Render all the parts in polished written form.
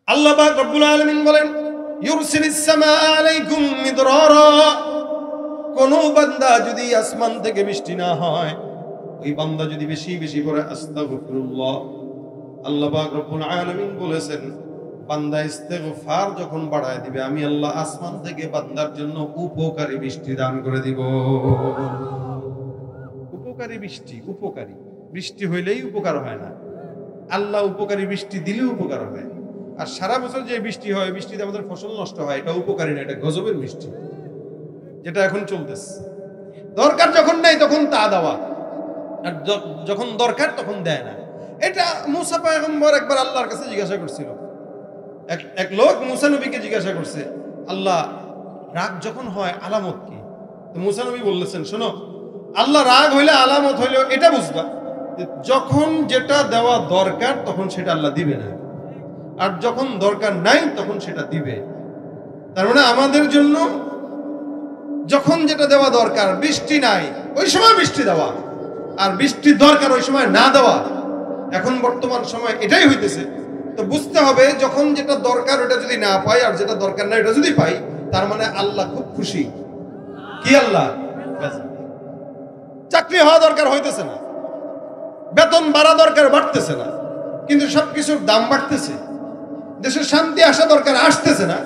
আল্লাহ পাক রব্বুল আলামিন বলেন, ইউরসিলিস সামাআ আলাইকুম মিদরারা, কোন বান্দা যদি আসমান থেকে বৃষ্টি না হয়, ওই বান্দা যদি বেশি বেশি করে আস্তাগফিরুল্লাহ, আল্লাহ পাক রব্বুল আলামিন বলেছেন বান্দা ইস্তেগফার যখন বাড়ায় দিবে, আমি আল্লাহ আসমান থেকে বান্দার জন্য উপকারী বৃষ্টি দান করে দিব। উপকারী বৃষ্টি, উপকারী বৃষ্টি হইলেই উপকার হয় না, আল্লাহ উপকারী বৃষ্টি দিলেও উপকার হয়। আর সারা বছর যে বৃষ্টি হয়, বৃষ্টিতে আমাদের ফসল নষ্ট হয়, এটা উপকারী না, এটা গজবের বৃষ্টি, যেটা এখন চলতেছে। দরকার যখন নাই তখন তা দেওয়া, আর যখন দরকার তখন দেয় না। এটা মুসা পয়গম্বর একবার আল্লাহর কাছে জিজ্ঞাসা করছিল। এক লোক মুসা নবীকে জিজ্ঞাসা করছে, আল্লাহ রাগ যখন হয় আলামত কি? তো মুসা নবী বললেছেন, শোনো, আল্লাহ রাগ হইলে আলামত হইলে এটা বুঝবা, যখন যেটা দেওয়া দরকার তখন সেটা আল্লাহ দিবে না, আর যখন দরকার নাই তখন সেটা দিবে। তার মানে আমাদের জন্য যখন যেটা দেওয়া দরকার, বৃষ্টি নাই ওই সময় বৃষ্টি দেওয়া, আর বৃষ্টির দরকার ওই সময় না দেওয়া। এখন বর্তমান সময় এটাই হইতেছে। তো বুঝতে হবে, যখন যেটা দরকার ওটা যদি না পাই, আর যেটা দরকার না এটা যদি পাই, তার মানে আল্লাহ খুব খুশি। কি আল্লাহ? চাকরি হওয়া দরকার হইতেছে না, বেতন বাড়া দরকার বাড়তেছে না, কিন্তু সবকিছুর দাম বাড়তেছে। দেশের শান্তি আসা দরকার আসতেছে না,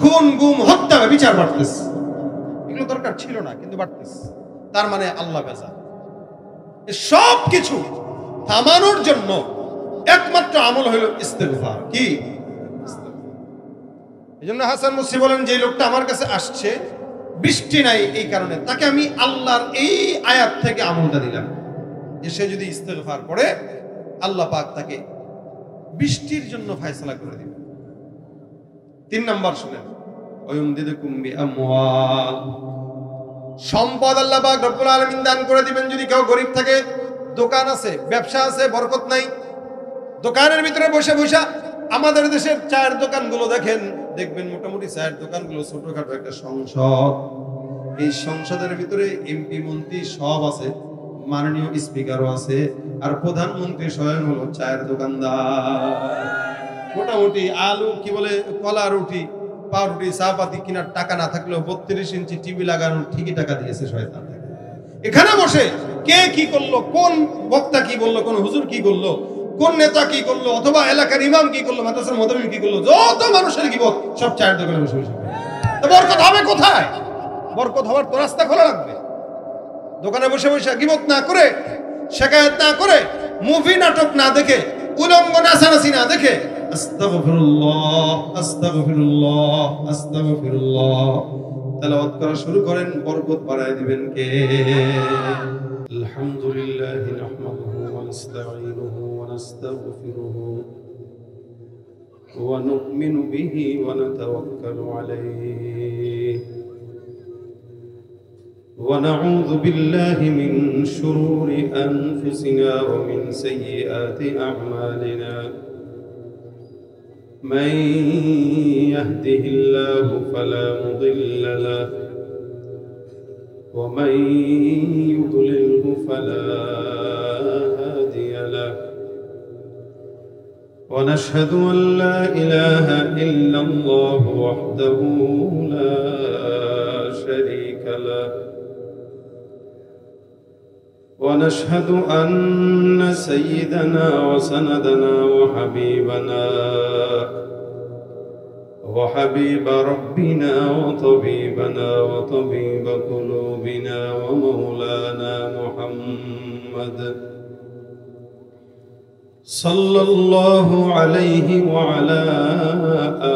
খুন গুম হত্যা বিচার বাড়তেছে। এগুলো দরকার ছিল না কিন্তু বাড়তেছে, তার মানে আল্লাহ বেজা। সব কিছু থামানোর জন্য একমাত্র আমল হইল ইস্তেগফার। কি? এই জন্য হাসান মুসি বলেন, যে লোকটা আমার কাছে আসছে বৃষ্টি নাই এই কারণে, তাকে আমি আল্লাহর এই আয়াত থেকে আমলটা দিলাম যে সে যদি ইস্তেগফার করে আল্লাহ পাক তাকে বৃষ্টির জন্য ফয়সালা করে দিবেন। 3 নাম্বার শুনেন, ওয়ায়ুমদিদুকুম বিআমওয়াল, সম্পদ আল্লাহ পাক রব্বুল আলামিন দান করে দিবেন। যদি কেউ গরিব থাকে, দোকান আছে, ব্যবসা আছে, বরকত নাই, দোকানের ভিতরে বসে বসে, আমাদের দেশের চায়ের দোকানগুলো দেখবেন মোটামুটি চায়ের দোকানগুলো ছোটখাটো একটা সংসদ। এই সংসদের ভিতরে এমপি মন্ত্রী সব আছে, মাননীয় স্পিকারও আছে, আর প্রধানমন্ত্রী স্বয়ং হলো চায়ের দোকানদার। মোটামুটি আলু কি বলে কলা রুটি, পাউরুটি, চাপাতি কেনার টাকা না থাকলেও 32 ইঞ্চি টিভি লাগানোর ঠিকই টাকা দিয়েছে শয়তান। এখানে বসে কে কি করলো, কোন বক্তা কি বললো, কোন হুজুর কি করলো, কোন নেতা কি করলো, অথবা এলাকার ইমাম কি করলো, মাদ্রাসার মুদাররিস কি করলো, যত মানুষের গীবত সব চায়ের দোকানে বসে বসে। তো বরকত হবে কোথায়? বরকত হওয়ার তো রাস্তা খোলা রাখবে। দোকানে বসে বসে গীবত না করে, শিকায়েত না করে, মুভি নাটক না দেখে, উলঙ্গ নাচানাচি না দেখে আস্তাগফিরুল্লাহ আস্তাগফিরুল্লাহ আস্তাগফিরুল্লাহ তেলাওয়াত করা শুরু করেন, বরকত বাড়ায় দিবেন কে? আলহামদুলিল্লাহি নাহমাদুহু ওয়া নাস্তাঈনুহু ওয়া নাস্তাগফিরুহু ওয়া নু'মিনু বিহি ওয়া নাতাওয়াক্কালু আলাইহি ওয়া নাউযু বিল্লাহি মিন শুরুরি আনফুসিনা ওয়া মিন সাইয়্যাতি আ'মালিনা। من يهده الله فلا مضل له ومن يضلله فلا هادي له ونشهد أن لا إله إلا الله وحده لا شريك له ونشهد أن سيدنا وسندنا وحبيب ربنا وطبيبنا وطبيب قلوبنا ومولانا محمد صلى الله عليه وعلى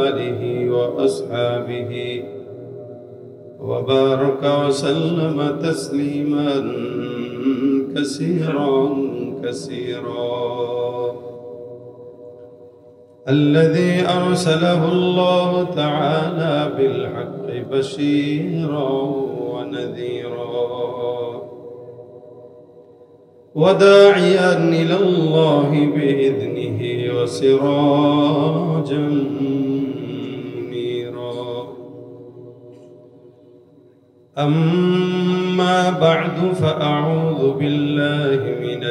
آله وأصحابه وبارك وسلم تسليما كثيرا كثيرا. الذي أرسله الله تعالى بالحق بشيرا ونذيرا وداعيا إلى الله بإذنه وسراجا منيرا. أما بعد فأعوذ بالله من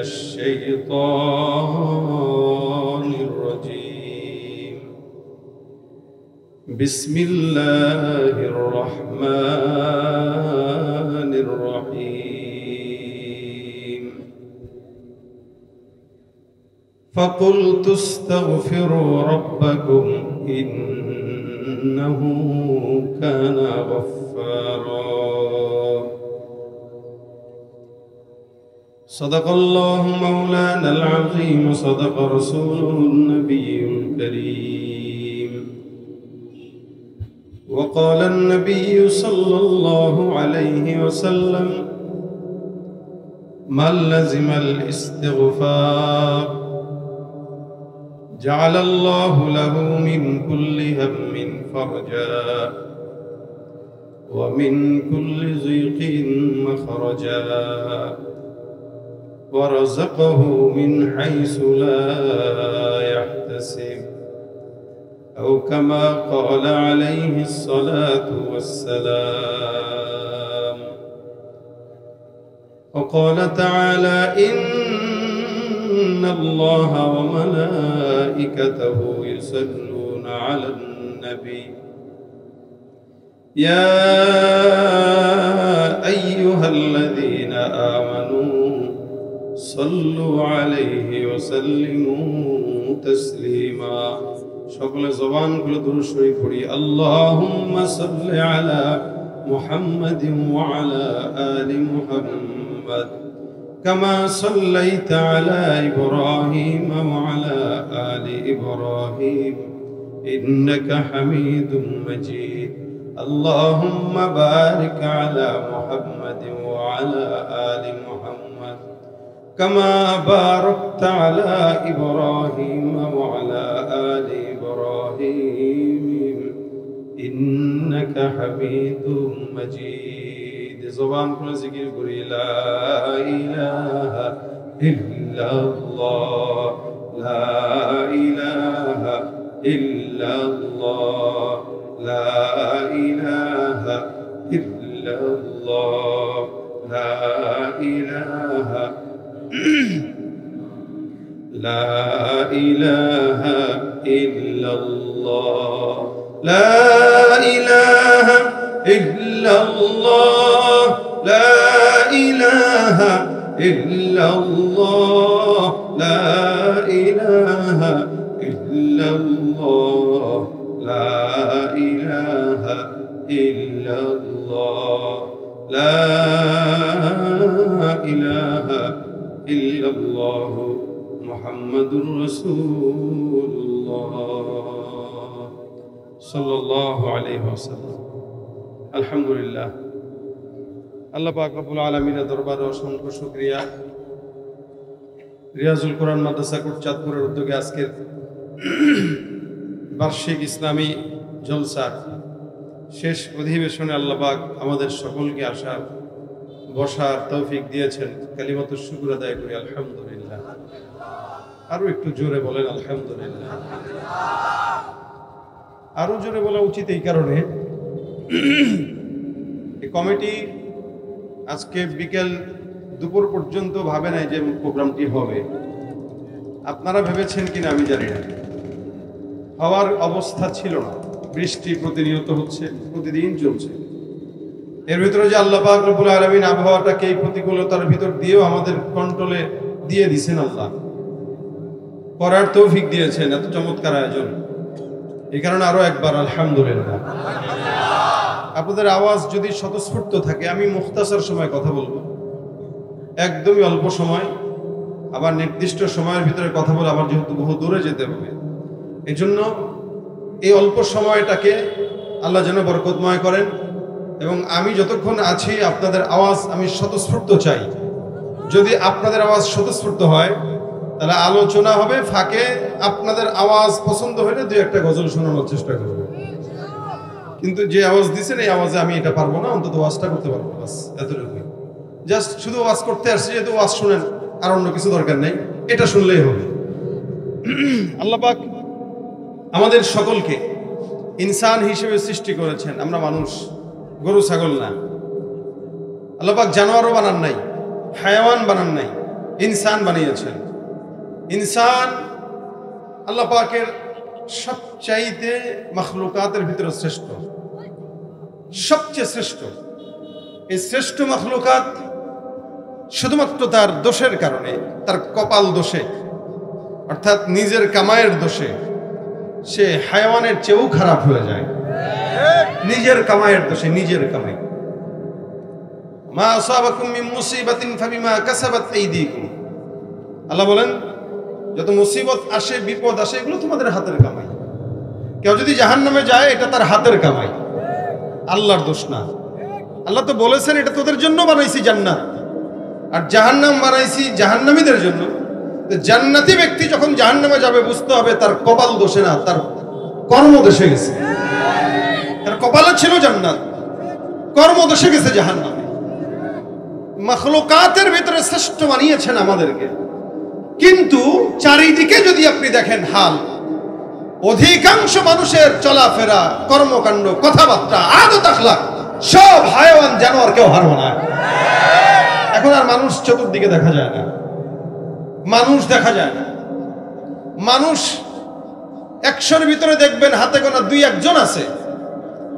الشيطان الرجيم. বিসমিল্লাহির রহমানির রহিম। فقلت استغفروا ربكم إنه كان غفارا صدق الله مولانا العظيم صدق رسوله النبي الكريم وقال النبي صلى الله عليه وسلم من لزم الاستغفار جعل الله له من كل هم فرجا ومن كل ضيق مخرجا ورزقه من حيث لا يحتسب أو كما قال عليه الصلاة والسلام. وقال تعالى إن الله وملائكته يصلون على النبي يا أيها الذين آمنوا صلوا عليه وسلموا تسليما. সকল জবানগুলো দুরূদ শরীফ পড়ি। আল্লাহুম্মা সাল্লি আলা মুহাম্মাদিন ওয়া আলা আলি মুহাম্মাদ কামা সাল্লাইতা আলা ইব্রাহিম ওয়া আলা আলি ইব্রাহিম ইন্নাকা হামিদুম মাজিদ। আল্লাহুম্মা বারিক আলা মুহাম্মাদিন ওয়া আলা আলি মুহাম্মাদ كما باركت على إبراهيم وعلى آل إبراهيم إنك حميد مجيد. زبان كل ذكر قولي لا إله إلا الله لا إله إلا الله لا إله إلا الله لا إله لا إله إلا الله لا إله إلا الله لا إله إلا الله لا إله إلا الله لا إله إلا الله لا إله إلا الله محمد رسول الله صلى الله عليه وسلم. الحمد لله. আল্লাহ পাক রব্বুল আলামিনের দরবারে অসংখ্য শুকরিয়া। রিয়াজুল কোরআন মাদ্রাসা কোট চাঁদপুরের উদ্যোগে আজকের বার্ষিক ইসলামী জলসার শেষ অধিবেশনে আল্লাহ পাক আমাদের সকলকে আসার বসার তৌফিক দিয়েছেন। কালিমাতুশ শুকর আদায় করি আলহামদুলিল্লাহ। আরো একটু জোরে বলেন আলহামদুলিল্লাহ। আরো জোরে বলা উচিত এই কারণে এই কমিটি আজকে বিকেল দুপুর পর্যন্ত ভাবে নাই যে প্রোগ্রামটি হবে। আপনারা ভেবেছেন কিনা আমি জানি না, হওয়ার অবস্থা ছিল না। বৃষ্টি প্রতিনিয়ত হচ্ছে, প্রতিদিন চলছে। এর ভিতরে যে আল্লাহ পাক রব্বুল আলামিন আবহাওয়াটাকে এই প্রতিকূলতার ভিতর দিয়েও আমাদের কন্ট্রোলে দিয়ে দিয়েছেন, আল্লাহ করার তৌফিক দিয়েছেন। এত চমৎকার আয়োজন, এই কারণে আরো একবার আলহামদুলিল্লাহ। আপনাদের আওয়াজ যদি স্বতঃস্ফূর্ত থাকে, আমি মুখতাসার সময় কথা বলবো, একদমই অল্প সময়, আবার নির্দিষ্ট সময়ের ভিতরে কথা বলে আবার যেহেতু বহু দূরে যেতে হবে, এই জন্য এই অল্প সময়টাকে আল্লাহ যেন বরকতময় করেন। এবং আমি যতক্ষণ আছি আপনাদের আওয়াজ আমি স্বতঃস্ফূর্ত চাই। যদি আপনাদের আওয়াজ স্বতঃস্ফূর্ত হয় তাহলে আলোচনা হবে, ফাঁকে আপনাদের আওয়াজ পছন্দ হলে দুই একটা গজল শোনানোর চেষ্টা করব। কিন্তু যে আওয়াজ দিচ্ছেন এই আওয়াজে আমি এটা পারবো না, অন্তত ওয়াজটা করতে পারবো, বাস এতটুকুই। জাস্ট শুধু ওয়াজ করতে আসছি, যেহেতু ওয়াজ শুনেন, আর অন্য কিছু দরকার নেই, এটা শুনলেই হবে। আল্লাহ পাক আমাদের সকলকে ইনসান হিসেবে সৃষ্টি করেছেন। আমরা মানুষ, গরু ছাগল না। আল্লাহ পাক জানোয়ারও বানান নাই, হায়াওয়ান বানান নাই, ইনসান বানিয়েছেন। ইনসান আল্লাহ পাকের সবচাইতে মাখলুকাতের ভিতরে শ্রেষ্ঠ, সবচেয়ে শ্রেষ্ঠ। এই শ্রেষ্ঠ মাখলুকাত শুধুমাত্র তার দোষের কারণে, তার কপাল দোষে, অর্থাৎ নিজের কামাইয়ের দোষে সে হায়াওয়ানের চেয়েও খারাপ হয়ে যায়। নিজের কামাইয়ের দোষে, নিজের কামাই। মা আসাবাকুম মিন মুসিবাতিন ফাবিমা কাসাবাত আইদিকুম, আল্লাহ বলেন যত মুসিবত আসে, বিপদ আসে, এগুলো তোমাদের হাতের কামাই। কেউ যদি জাহান্নামে যায়, এটা তার হাতের কামাই, আল্লাহর দোষ না। আল্লাহ তো বলেছেন এটা তোদের জন্য বানাইছি জান্নাত, আর জাহান্নাম বানাইছি জাহান্নামীদের জন্য। জান্নাতি ব্যক্তি যখন জাহান্নামে যাবে বুঝতে হবে তার কপাল দোষে না, তার কর্ম দোষে গেছে। তার কপালে ছিল জান্নাত, কর্ম দোষে গেছে জাহান্নামে। মাখলুকাতের ভিতরে শ্রেষ্ঠ বানিয়েছেন আমাদেরকে, কিন্তু চারিদিকে যদি আপনি দেখেন হাল, অধিকাংশ মানুষের চলাফেরা, কর্মকাণ্ড, কথাবার্তা, আদত আখলাক সব হায়াওয়ান, জানোয়ার কেউ হার মানায়। এখন আর মানুষ চতুর্দিকে দেখা যায় না, মানুষ দেখা যায় না। মানুষ 100-র ভিতরে দেখবেন হাতে গোনা 2-1 আছে,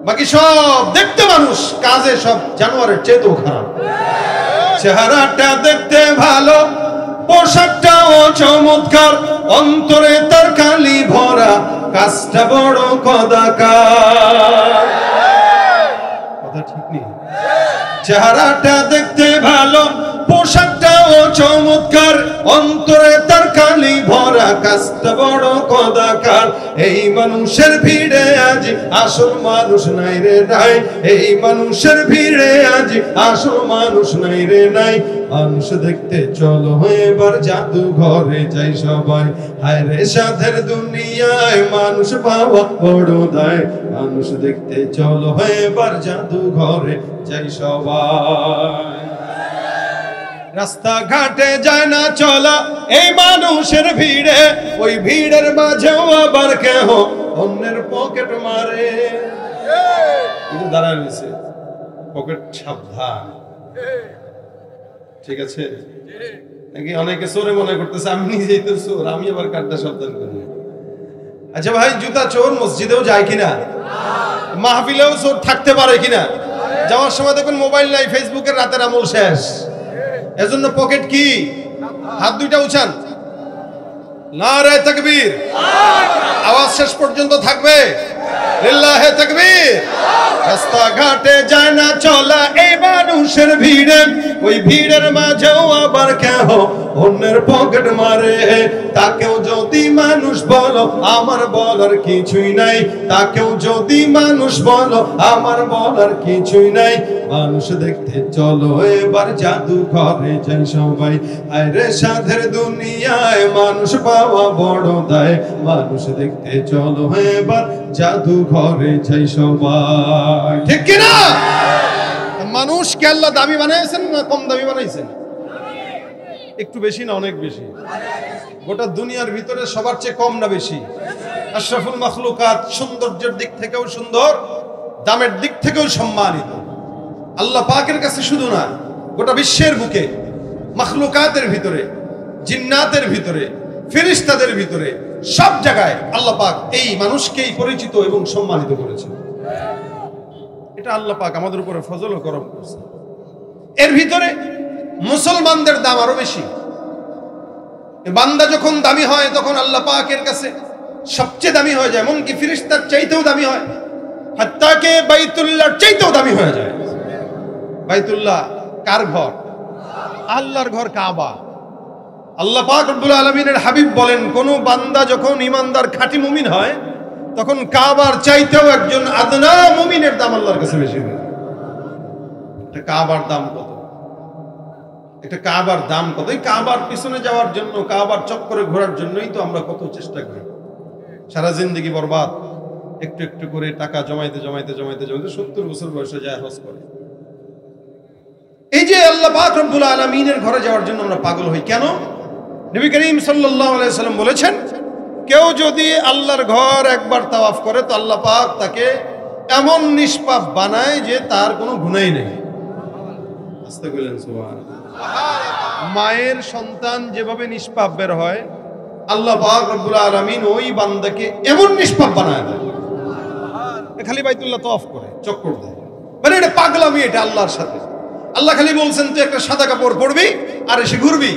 বাকি সব দেখতে মানুষ, কাজে সব জানোয়ারের চেয়েও খারাপ। চেহারাটা দেখতে ভালো, পোশাকটাও চমৎকার, অন্তরে তার কালি ভরা, কাজটা বড় কদাকার। কথা ঠিক নেই? চেহারাটা দেখতে ভালো, পোশাকটাও চমৎকার, অন্তরে তার কালি ভরা, কাজটা বড় কদাকার। এই মানুষের ভিড়ে আজ আসল মানুষ নাই রে নাই, এই মানুষের ভিড়ে আজ আসল মানুষ নাই রে নাই। মানুষ দেখতে চলো এবার জাদু ঘরে যাই সবাই, হায় রে সাধের দুনিয়ায় মানুষ পাওয়া বড় দায়। মানুষ দেখতে চলো এবার জাদু ঘরে যাই সবাই। রাস্তাঘাটে যায় না চলা এই মানুষের ভিড়ে, ওই ভিড়ের মাঝেও আবার কেহ অন্যের পকেট মারে। দাঁড়ায় রয়েছে, পকেট সাবধান, ঠিক আছে? নাকি অনেকে চোরে মনে করতেছে, আমি নিজেই তো চোর, আমি আবার কারটা সাবধান করি। আচ্ছা ভাই, জুতা চোর মসজিদেও যায় কিনা? মাহফিলেও চোর থাকতে পারে কিনা? যাওয়ার সময় দেখুন মোবাইল নাই, ফেসবুকের রাতের আমল শেষ। এজন্য পকেট কি? হাত দুইটা উঠান, নারে তাকবীর, আওয়াজ শেষ পর্যন্ত থাকবে, লিল্লাহে তাকবীর। রাস্তাঘাটে যায় না চলা এই মানুষের ভিড়ে, ওই ভিড়ের মাঝেও আবার কেহ অন্যের পকেট মারে। তাকেও যদি মানুষ বলো আমার বলার কিছুই নাই, তাকেও যদি মানুষ বলো আমার বলার কিছুই নাই। মানুষ দেখতে চলো এবার জাদু ঘরে যাই সবাই, আরে সাধের দুনিয়ায় মানুষ পাওয়া বড় দায়। মানুষ দেখতে চলো এবার জাদু ঘরে যাই সবাই, ঠিক কিনা? মানুষকে আল্লাহ দামি বানাইছেন না কম দামি বানাইছেন? একটু বেশি না অনেক বেশি? গোটা দুনিয়ার ভিতরে সবার চেয়ে কম না বেশি? আশরাফুল মাখলুকাত, সৌন্দর্যের দিক থেকেও সুন্দর, দামের দিক থেকেও সম্মানিত। আল্লাহ পাকের কাছে শুধু না, গোটা বিশ্বের বুকে মাখলুকাতের ভিতরে, জিন্নাতের ভিতরে, ফেরেশতাদের ভিতরে, সব জায়গায় আল্লাহ পাক এই মানুষকেই পরিচিত এবং সম্মানিত করেছেন। এটা আল্লাহ পাক আমাদের উপরে ফজল ও করম করছে। এর ভিতরে মুসলমানদের দাম আরো বেশি। বান্দা যখন দামি হয় তখন আল্লাহ পাকের কাছে সবচেয়ে দামি হয়ে যায়, এমনকি ফেরেশতার চাইতেও দামি হয়, হাত্তা কে বাইতুল্লাহর চাইতেও দামি হয়ে যায়। বাইতুল্লাহ কার ঘর? আল্লাহর ঘর, কাবা। আল্লাহ পাক রব্বুল আলামিনের হাবিব বলেন, কোন বান্দা যখন ইমানদার খাঁটি মুমিন হয় তখন কাবার চাইতেও একজন আদনা মুমিনের দাম আল্লাহর কাছে বেশি হয়। একটা কাবার দাম কত? একটা কাবার দাম কত? এই কাবার পিছনে যাওয়ার জন্য, কাবার চক্করে ঘোরার জন্যই তো আমরা কত চেষ্টা করি। সারা জিন্দেগি বরবাদ, একটু একটু করে টাকা জমাইতে জমাইতে জমাইতে জমাইতে 70 বছর বয়সে যায় হজ করে। এই যে আল্লাহ পাক রব্বুল আলামিনের ঘরে যাওয়ার জন্য আমরা পাগল হই কেন? নবী করিম সাল্লাল্লাহু আলাইহি সাল্লাম বলেছেন, কেউ যদি আল্লাহর ঘর একবার তাওয়াফ করে তো আল্লাহ পাক তাকে এমন নিষ্পাপ বানায় যে তার কোনো গুনাহই নেই। আস্তে বলেন সুবহানাল্লাহ। মায়ের সন্তান যেভাবে নিষ্পাপ বের হয়, আল্লাহ পাক রব্বুল আলামিন ওই বান্দাকে এমন নিষ্পাপ বানায় দেয়, খালি বাইতুল্লাহ তওয়াফ করে চক্কর দেয়। মানে এটা পাগলামি, এটা আল্লাহর সাথে। আল্লাহ খালি বলছেন তুই একটা সাদা কাপড় পরবি আর এসে ঘুরবি,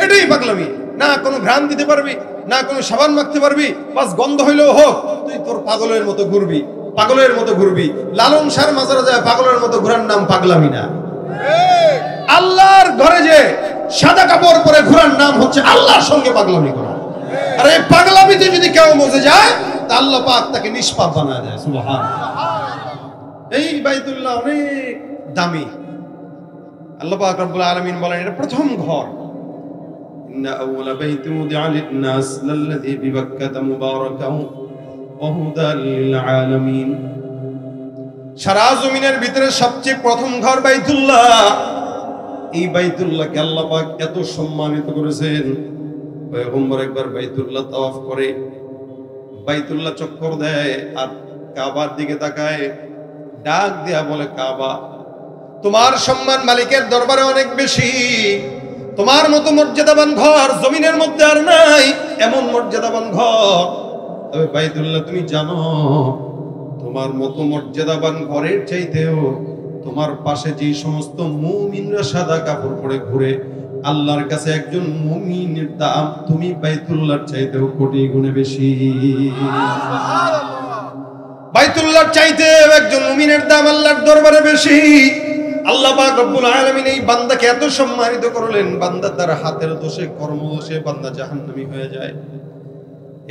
এটাই পাগলামি। না কোনো ঘ্রাণ দিতে পারবি, না কোনো সাবান মাখতে পারবি, বাস গন্ধ হইলেও হোক, তুই তোর পাগলের মতো ঘুরবি, পাগলের মতো ঘুরবি। লালন শাহর মাজারে যায় পাগলের মতো ঘোরার নাম পাগলামি না। আল্লাহর ঘরে যে সাদা কাপড় পরে ঘোরার নাম হচ্ছে আল্লাহর সঙ্গে পাগলামি করা। আর এই পাগলামিতে যদি কেউ মজে যায় তা আল্লাহ পাক তাকে নিষ্পাপ বানায় দেয়। সুবহানাল্লাহ। এই বাইতুল্লাহ অনেক দামি। আল্লাহ পাক রব্বুল আলামিন বলেন এটা প্রথম ঘর। ইন্না আউওয়ালা বাইতি উদিআ লিন-নাস লাল্লাযী বিবাক্কাতা মুবারাকান ওয়া হুদাল লিল আলামিন। সারা জমিনের ভিতরে সবচেয়ে প্রথম ঘর বাইতুল্লাহ। এই বাইতুল্লাহকে আল্লাহ পাক এত সম্মানিত করেছেন, পয়গম্বর একবার বাইতুল্লাহ তাওয়াফ করে, বাইতুল্লাহ চক্কর দেয় আর কাবার দিকে তাকায়, ডাক দেয়া বলে, কাবা তোমার সম্মান মালিকের দরবারে অনেক বেশি, তোমার মতো মর্যাদাবান ঘর জমিনের মধ্যে আর নাই, এমন মর্যাদাবান ঘর। তবে বাইতুল্লাহ তুমি জানো তোমার মতো মর্যাদাবান ঘরের চাইতেও তোমার পাশে যে সমস্ত মুমিনরা সাদা কাপড় পরে ঘুরে, আল্লাহর কাছে একজন মুমিনের দাম তুমি বাইতুল্লাহর চাইতেও কোটি গুণে বেশি। বাইতুল্লাহর চাইতেও একজন মুমিনের দাম আল্লাহর দরবারে বেশি। আল্লাহ পাক রব্বুল আলামিন এই বান্দাকে এত সম্মানিত করলেন, বান্দা তার হাতের দোষে কর্মদোষে বান্দা জাহান্নামী হয়ে যায়।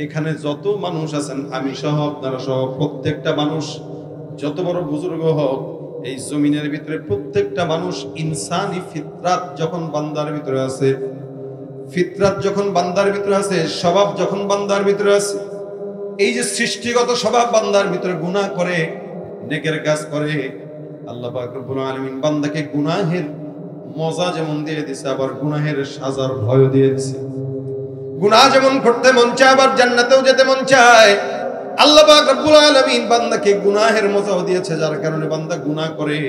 এখানে যত মানুষ আছেন, আমি সহ আপনারা সহ প্রত্যেকটা মানুষ, যত বড় বুজুর্গ হোক, এই জমিনের ভিতরে প্রত্যেকটা মানুষ ইনসানি ফিতরাত যখন বান্দার ভিতরে আছে, ফিতরাত যখন বান্দার ভিতরে আছে, স্বভাব যখন বান্দার ভিতরে আছে, এই যে সৃষ্টিগত স্বভাব বান্দার ভিতরে গুনাহ করে, নেকের কাজ করে, আল্লাহ পাক রব্বুল আলামিন বান্দাকে গুনাহের মজা যেমন দিয়ে দিয়েছে, আবার গুনাহের সাজার ভয়ও দিয়ে দিয়েছে। গুনাহ যেমন করতে মন চায়, আবার জান্নাতেও যেতে মন চায়। আল্লাহ পাক রব্বুল আলামিন বান্দাকে গুনাহের মজাও দিয়েছে, যার কারণে বান্দা গুনাহ করে।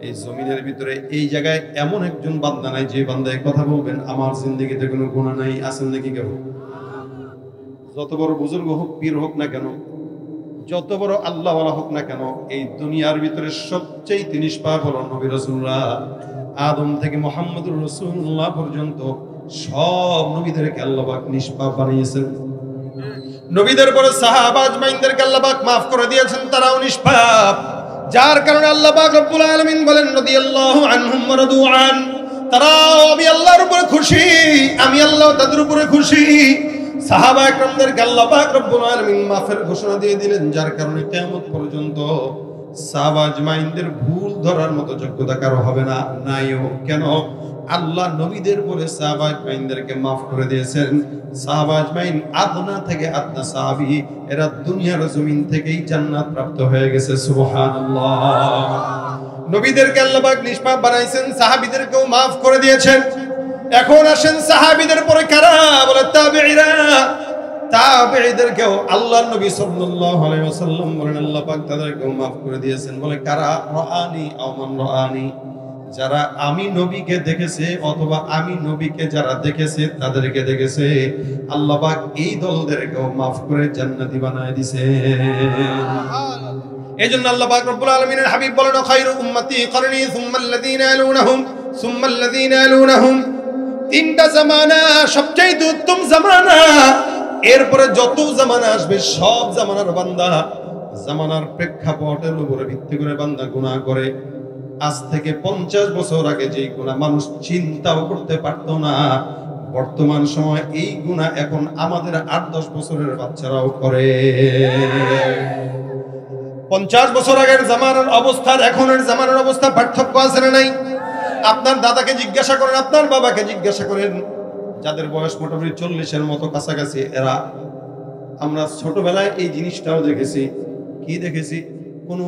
এই জমিনের ভিতরে এই জায়গায় এমন একজন বান্দা নাই যে বান্দা এই কথা বলবেন আমার জিন্দেগিতে কোনো গুনাহ নাই। আছেন নাকি কেউ? যত বড় বুজুর্গ হোক, পীর হোক না কেন, যত বড় আল্লাহওয়ালা হোক না কেন, এই দুনিয়ার ভিতরে সবচেয়ে নিষ্পাপ হলো নবী রাসূলুল্লাহ। আদম থেকে মুহাম্মদুর রাসূলুল্লাহ পর্যন্ত সব নবীদেরকে আল্লাহ পাক নিষ্পাপ বানিয়েছেন। নবীদের পরে সাহাবা আজমাইনদেরকে আল্লাহ পাক maaf করে দিয়েছেন, তারাও নিষ্পাপ। যার কারণে আল্লাহ পাক রব্বুল আলামিন বলেন রাদিয়াল্লাহু আনহুম ওয়া রাদু আন, তারাও আমি আল্লাহর উপরে খুশি, আমি আল্লাহ তাদের উপরে খুশি। সাহাবা একরামদেরকে আল্লাহ পাক রব্বুল আলামিন মাফের ঘোষণা দিয়ে দিলেন, যার কারণে কিয়ামত পর্যন্ত সাহাবা আজমাইনদের ভুল ধরার মতো যোগ্যতা কারো হবে না, নাইও। কেন? আল্লাহ নবীদের পরে সাহাবা আজমাইনদেরকে maaf করে দিয়েছেন। সাহাবা আজমাইন আদনা থেকে আদনা সাহাবী, এরা দুনিয়ার জমিন থেকেই জান্নাত প্রাপ্ত হয়ে গেছে। সুবহানাল্লাহ। নবীদেরকে আল্লাহ পাক নিষ্পাপ বানাইছেন, সাহাবীদেরকেও maaf করে দিয়েছেন। এখন আসেন সাহাবীদের পরে কারা? বলে তাবেঈরা। তাবেঈদেরকেও আল্লাহর নবী সাল্লাল্লাহু আলাইহি ওয়াসাল্লাম বলেন আল্লাহ পাক তাদেরকেও maaf করে দিয়েছেন। বলে কারা? রাআনি আও মান রাআনি, যারা আমি নবীকে দেখেছে অথবা আমি নবীকে যারা দেখেছে তাদেরকে দেখেছে, আল্লাহ পাক এই দলদেরকেও maaf করে জান্নাতি বানায় দিয়েছে। এইজন্য আল্লাহ পাক রব্বুল আলামিনের হাবিব বলেন খায়রু উম্মতি করনি সুম্মাল্লাযীনা ইয়ালুনহুম সুম্মাল্লাযীনা ইয়ালুনহুম। তিনটা জামানা সবচেয়ে উত্তম জামানা, এরপরে যত জামানা আসবে সব জামানার বান্দা জামানার প্রেক্ষাপটের উপরে ভিত্তি করে বান্দা গুনাহ করে। আজ থেকে 50 বছর আগে যে গুনাহ মানুষ চিন্তাও করতে পারতো না, বর্তমান সময় এই গুনাহ এখন আমাদের 8-10 বছরের বাচ্চারাও করে। 50 বছর আগের জামানার অবস্থার এখনের জামানার অবস্থা পার্থক্য আছে না নাই? আপনার দাদাকে জিজ্ঞাসা করেন, আপনার বাবাকে জিজ্ঞাসা করেন, যাদের বয়স মোটামুটি 40-এর মতো কাছাকাছি, এরা আমরা ছোটবেলায় এই জিনিসটাও দেখেছি। কি দেখেছি? কোনো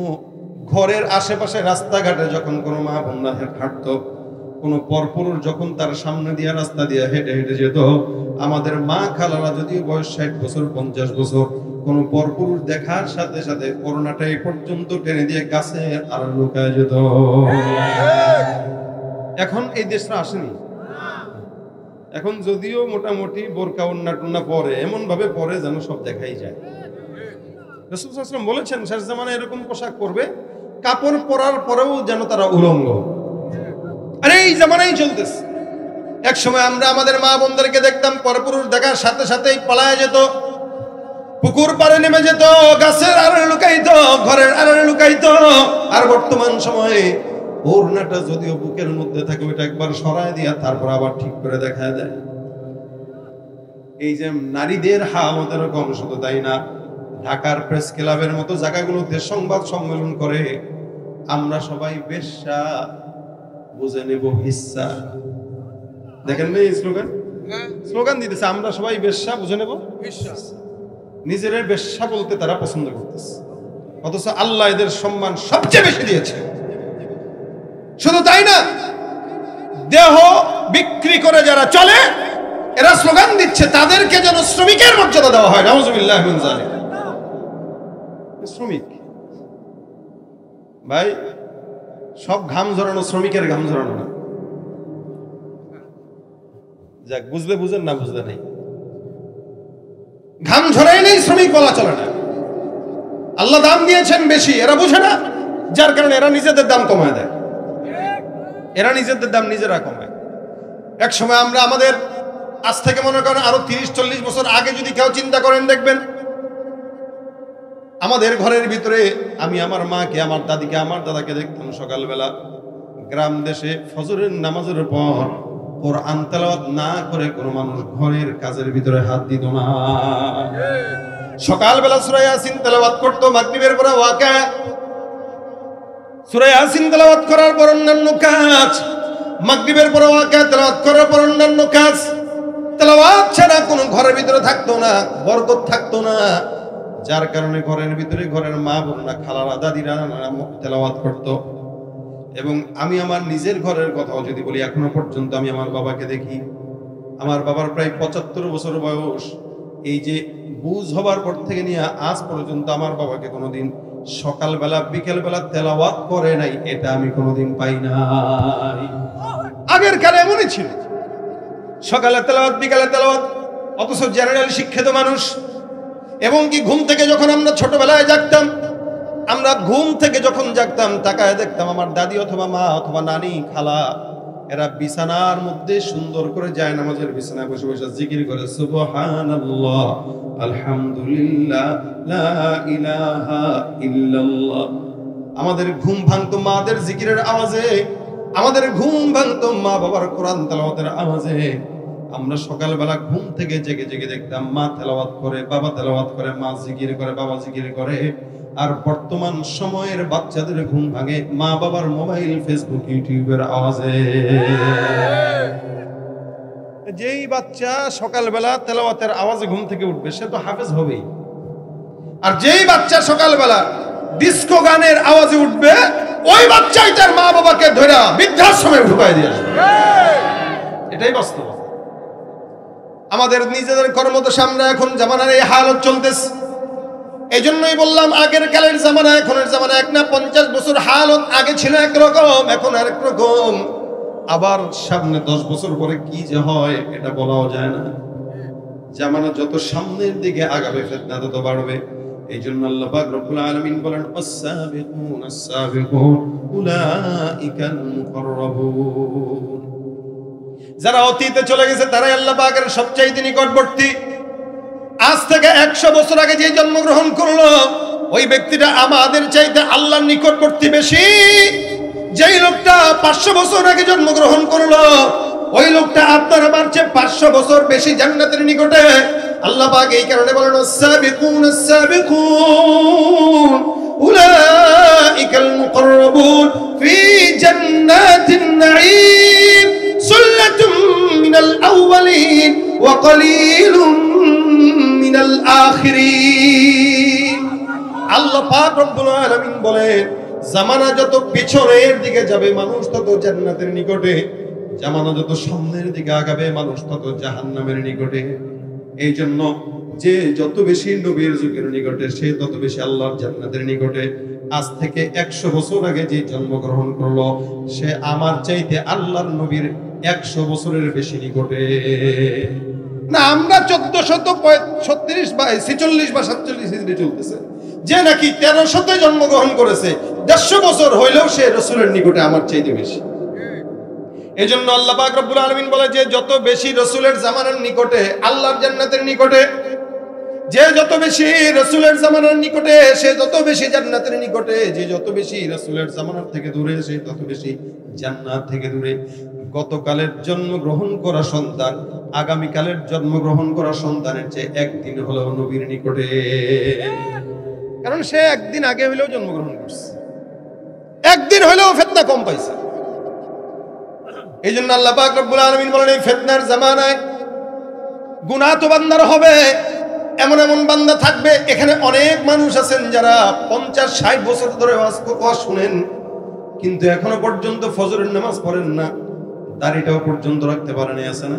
ঘরের আশেপাশে রাস্তাঘাটে যখন কোনো মা বোনরা হাঁটতো, কোনো পরপুরুষ যখন তার সামনে দিয়ে রাস্তা দিয়ে হেঁটে হেঁটে যেত, আমাদের মা খালারা যদিও বয়স 60 বছর 50 বছর, কোন পরপুরুষ দেখার সাথে সাথে করোনাটা এই পর্যন্ত টেনে দিয়ে গাছে আর লুকায় যেত। এখন এই দেশটা আসেনি। এখন যদিও মোটামুটি বোরকা ওন্না টুন্না পরে এমন ভাবে পরে যেন সব দেখাই যায়। রাসূল সাল্লাল্লাহু আলাইহি ওয়াসাল্লাম বলেছেন শেষ জামানায় এরকম পোশাক পরবে, কাপড় পরার পরেও যেন তারা উলঙ্গ। আরে এই জামানাই চলতেছে। এক সময় আমরা আমাদের মা বোনদেরকে দেখতাম পরপুরুষ দেখার সাথে সাথেই পালায় যেত, পুকুর পাড়ে নেমে যেত, গাছের আড়ালে লুকাইতো, ঘরের আড়ালে লুকাইতো। আর বর্তমান সময়ে ওড়নাটা যদিও বুকের মধ্যে থাকে ওইটা একবার সরায় দিয়া তারপর আবার ঠিক করে দেখা দেয়। এই যে নারীদের হালত এরকম, শুধু তাই না, ঢাকার প্রেস ক্লাবের মতো জায়গাগুলোতে সংবাদ সম্মেলন করে আমরা সবাই বেশ্যা, বুঝে নেব হিস্সা। দেখেন না এই স্লোগান দিতেছে, আমরা সবাই বেশ্যা, বুঝে নেব হিস্সা। নিজের বেশ্যা বলতে তারা পছন্দ করতেছে, অথচ আল্লাহ এদের সম্মান সবচেয়ে বেশি দিয়েছে। শুধু তাই না, দেহ বিক্রি করে যারা চলে এরা স্লোগান দিচ্ছে তাদেরকে যেন শ্রমিকের মর্যাদা দেওয়া হয়। নাউযুবিল্লাহ মিন যালিক। শ্রমিক ভাই, সব ঘাম ঝরানো শ্রমিকের ঘাম ঝরানো না। যাক, বুঝলে বুঝেন, না বুঝলে নেই। ঘাম ঝরাই নেই শ্রমিক বলা চলে না। আল্লাহ দাম দিয়েছেন বেশি, এরা বুঝে না, যার কারণে এরা নিজেদের দাম কমায় দেয়। এরা নিজেদের দাম নিজেরা কমায়। এক সময় আমরা আমাদের, আজ থেকে মনে করেন আরো 30-40 বছর আগে যদি কেউ চিন্তা করেন, দেখবেন আমাদের ঘরের ভিতরে আমি আমার মাকে, আমার দাদিকে, আমার দাদাকে দেখতাম সকালবেলা গ্রাম দেশে ফজরের নামাজের পর কোরআন তেলাওয়াত না করে কোনো মানুষ ঘরের কাজের ভিতরে হাত দিত না। সকালবেলা সূরা ইয়াসিন তেলাওয়াত করতো, মাগরিবের পরে ওয়াকিয়া, সূরা ইয়াসিন তেলাওয়াত করার পর অন্যান্য কাজ, মাগরিবের পরে ওয়াকিয়া তেলাওয়াত করার পর অন্যান্য কাজ। তেলাওয়াত ছাড়া কোনো ঘরের ভিতরে থাকতো না, বরকত থাকতো না। যার কারণে ঘরের ভিতরে ঘরের মা বোনরা, খালারা, দাদিরা তেলাওয়াত করতো। এবং আমি আমার নিজের ঘরের কথাও যদি বলি, এখনো পর্যন্ত আমি আমার বাবাকে দেখি, আমার বাবার প্রায় 75 বছর বয়স। এই যে বুঝ হবার পর থেকে নিয়ে আজ পর্যন্ত আমার বাবাকে কোনোদিন সকালবেলা বিকেলবেলা তেলাওয়াত করে নাই, এটা আমি কোনোদিন পাই নাই। আগের কালে এমনই ছিল, সকালে তেলাওয়াত, বিকালে তেলাওয়াত। অথচ জেনারেল শিক্ষিত মানুষ, এবং কি ঘুম থেকে যখন আমরা ছোটবেলায় জাগতাম, আমরা ঘুম থেকে যখন জাগতাম তাকায় দেখতাম আমার দাদি অথবা মা অথবা নানি, খালা, এরা বিছানার মধ্যে সুন্দর করে যায় নামাজের বিছানায় বসে বসে জিকির করে, সুবহানাল্লাহ, আলহামদুলিল্লাহ, লা ইলাহা ইল্লাল্লাহ। আমাদের ঘুম ভাঙতো মাদের জিকিরের আওয়াজে, আমাদের ঘুম ভাঙতো মা বাবার কোরআন তেলাওয়াতের আওয়াজে। আমরা সকালবেলা ঘুম থেকে জেগে জেগে দেখতাম মা তেলাওয়াত করে, বাবা তেলাওয়াত করে, মা জিকির করে, বাবা জিকির করে। আর বর্তমান সময়ের বাচ্চাদের ঘুম ভাঙে মা বাবার মোবাইল, ফেসবুক, ইউটিউবের আওয়াজে। যেই বাচ্চা সকালবেলা তেলাওয়াতের আওয়াজে ঘুম থেকে উঠবে সে তো হাফেজ হবেই। আর যেই বাচ্চা সকালবেলা ডিস্কো গানের আওয়াজে উঠবে, ওই বাচ্চাই তার মা বাবাকে ধরে বৃদ্ধাশ্রমে ঢুকায় দিয়ে আসবে। এটাই বাস্তব। আমাদের নিজেদের কর্মদশা, আমরা এখন জামানার এই হালত চলতেছে। এই জন্যই বললাম আগের কালের জামানা এখনের জামানা এক না। 50 বছর হালত আগে ছিল একরকম, এখন আরেক রকম। আবার সামনে 10 বছর পরে কি যে হয় এটা বলাও যায় না। জামানা যত সামনের দিকে আগাবে ফিতনা তত বাড়বে। এই জন্য আল্লাহ পাক রব্বুল আলামিন বলেন, আস-সাবিকুন আস-সাবিকুন উলাইকাল মুকাররাবুন। যারা অতীতে চলে গেছে তারাই আল্লাহ পাকের সবচাইতে নিকটবর্তী। আজ থেকে 100 বছর আগে যে জন্মগ্রহণ করলো ওই ব্যক্তিটা আমাদের চাইতে আল্লাহর নিকটবর্তী বেশি। যেই লোকটা 500 বছর আগে জন্মগ্রহণ করলো ওই লোকটা আপনার আমার চেয়ে 500 বছর বেশি জান্নাতের নিকটে। আল্লাহ পাক এই কারণে বলেন, আস-সাবিকুন আস-সাবিকুন উলাইকাল মুকাররাবুন ফি জান্নাতিন নাঈম সুল্লাতুম মিনাল আউয়ালিন ওয়া কলিলুম মিনাল আখিরিন। আল্লাহ পাক রব্বুল আলামিন বলেন, জামানা যত পিছনের দিকে যাবে মানুষ তত জান্নাতের নিকটে, জামানা যত সামনের দিকে আগাবে মানুষ তত জাহান্নামের নিকটে। এই জন্য যে যত বেশি নবীর যুগের নিকটে সে তত বেশি আল্লাহর জান্নাতের নিকটে। আজ থেকে 100 বছর আগে যে জন্মগ্রহণ করলো সে আমার চাইতে আল্লাহর নবীর 100 বছরের বেশি নিকটে। না আমরা 1436 বা 46 বা 47 হিজরি চলতেছে, যে নাকি 1300-তে জন্মগ্রহণ করেছে, 150 বছর হইলেও সে রাসূলের নিকটে আমার চাইতে বেশি। এজন্য আল্লাহ পাক রব্বুল আলামিন বলে যে যত বেশি রাসূলের জামানার নিকটে আল্লাহর জান্নাতের নিকটে, যে যত বেশি রাসূলের জামানার নিকটে সে যত বেশি জান্নাতের নিকটে, যে যত বেশি রাসূলের জামানার থেকে দূরে সে তত বেশি জান্নাত থেকে দূরে। গতকালের জন্মগ্রহণ করা সন্তান আগামীকালের জন্মগ্রহণ করা সন্তানের চেয়ে একদিন হলেও নবীর নিকটে, কারণ সে একদিন আগে হইলেও জন্মগ্রহণ করছে, একদিন হইলেও ফিতনা কম পাইছে। এই জন্য আল্লাহ পাক রব্বুল আলামিন বলেন এই ফিতনার জামানায় গুনাহ তো বান্দার হবে, এমন এমন বান্দা থাকবে। এখানে অনেক মানুষ আছেন যারা 50-60 বছর ধরে ওয়াজ শুনেন, কিন্তু এখনো পর্যন্ত ফজরের নামাজ পড়েন না, দাড়িটাও পর্যন্ত রাখতে পারেন, আছে না?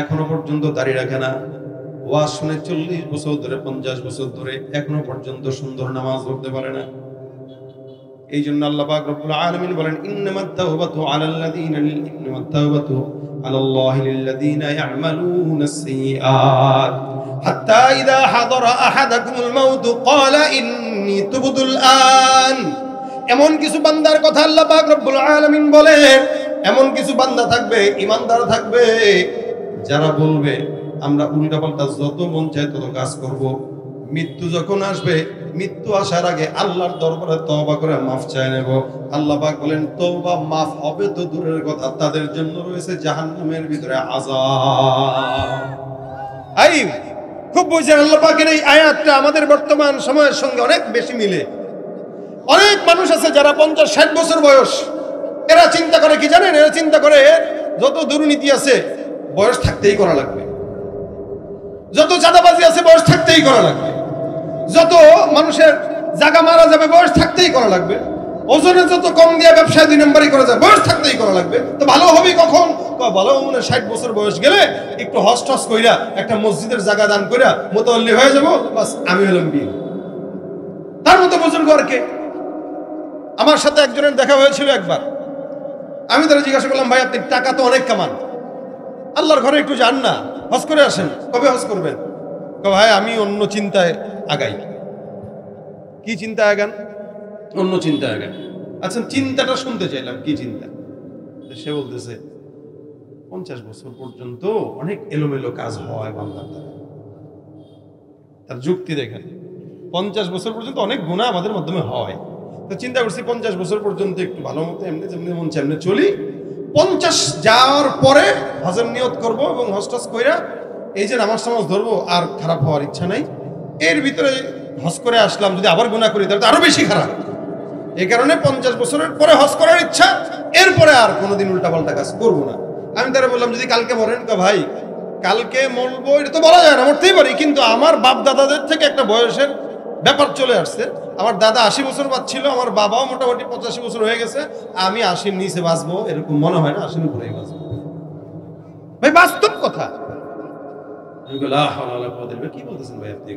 এখনো পর্যন্ত দাড়ি রাখে না, ওয়াজ শুনে 40 বছর ধরে 50 বছর ধরে এখনো পর্যন্ত সুন্দর নামাজ পড়তে পারে না। এই জন্য আল্লাহ পাক রব্বুল আলামিন বলেন ইন্নামাত তাওবাতু আলাল্লাহি লিল্লাযীনা ইয়া'মালুনাস সাইয়্যাত হাত্তা ইযা হাদারা আহাদাকুমুল মাউত ক্বালা ইন্নী তুবতুল আন। এমন কিছু বান্দার কথা আল্লাহ পাক রব্বুল আলামিন বলেন, এমন কিছু বান্দা থাকবে, ঈমানদার থাকবে, যারা বলবে আমরা উল্টাপাল্টা যত মন চায় তত কাজ করব, মৃত্যু যখন আসবে মৃত্যু আসার আগে আল্লাহর দরবারে তওবা করে মাফ চায় নেব। আল্লাহ পাক বলেন তওবা মাফ হবে তো দূরের কথা, তাদের জন্য রয়েছে জাহান্নামের ভিতরে আযাব। খুব বুঝেন আল্লাহ পাকের এই আয়াতটা আমাদের বর্তমান সময়ের সঙ্গে অনেক বেশি মিলে। অনেক মানুষ আছে যারা 50-60 বছর বয়স, এরা চিন্তা করে কি জানেন? এরা চিন্তা করে যত দুর্নীতি আছে বয়স থাকতেই করা লাগবে, যত চাঁদাবাজি আছে বয়স থাকতেই করা লাগবে, যত মানুষের জায়গা মারা যাবে বয়স থাকতেই করা লাগবে, ওজনে যত কম দিয়ে ব্যবসায় 2 নম্বরই করা যায় বয়স থাকতেই করা লাগবে। তো ভালো হবে কখন? ভালো মানে 60 বছর বয়স গেলে একটু হজ টস কইরা একটা মসজিদের জায়গা দান কইরা মুতাল্লি হয়ে যাব, বাস আমি হলাম বিয়ে। তার মতো বুজুর্গ আর কে? আমার সাথে একজনের দেখা হয়েছিল একবার, আমি তারা জিজ্ঞাসা করলাম ভাই আপনি টাকা তো অনেক কামান, আল্লাহর ঘরে একটু যান না, হজ করে আসেন। কবে হজ করবেন? ভাই আমি অন্য চিন্তায় আগাই। কি চিন্তায় আগান? অন্য চিন্তায় আগান। আচ্ছা চিন্তাটা শুনতে চাইলাম, কি চিন্তা? সে বলতেছে 50 বছর পর্যন্ত অনেক এলোমেলো কাজ হয় বান্দার দ্বারা। তার যুক্তি দেখেন, 50 বছর পর্যন্ত অনেক গুনাহ আমাদের মাধ্যমে হয়। তো চিন্তা করছি 50 বছর পর্যন্ত একটু ভালো মতো এমনি যেমনি মন চায় এমনি চলি, 50 যাওয়ার পরে হজের নিয়ত করব এবং হজ টজ কইরা এই যে নামাজ টামাজ ধরবো, আর খারাপ হওয়ার ইচ্ছা নাই। এর ভিতরে হজ করে আসলাম, যদি আবার গুনাহ করি তাহলে আরো বেশি খারাপ। এই কারণে 50 বছরের পরে হজ করার ইচ্ছা, এরপরে আর কোনোদিন উল্টাপাল্টা কাজ করবো না। আমি তারা বললাম যদি কালকে মরেন, ভাই কালকে মরবো এটা তো বলা যায় না, মরতেই পারি, কিন্তু আমার বাপ দাদাদের থেকে একটা বয়সের ব্যাপার চলে আসছে। আমার দাদা 80 বছর বাঁচছিল, আমার বাবাও মোটামুটি 85 বছর হয়ে গেছে, আমি 80-র নিচে বাঁচবো এরকম মনে হয় না, 80-র উপরেই বাঁচবো। ভাই বাস্তব কথা। কি বলতেছেন ভাই আপনি?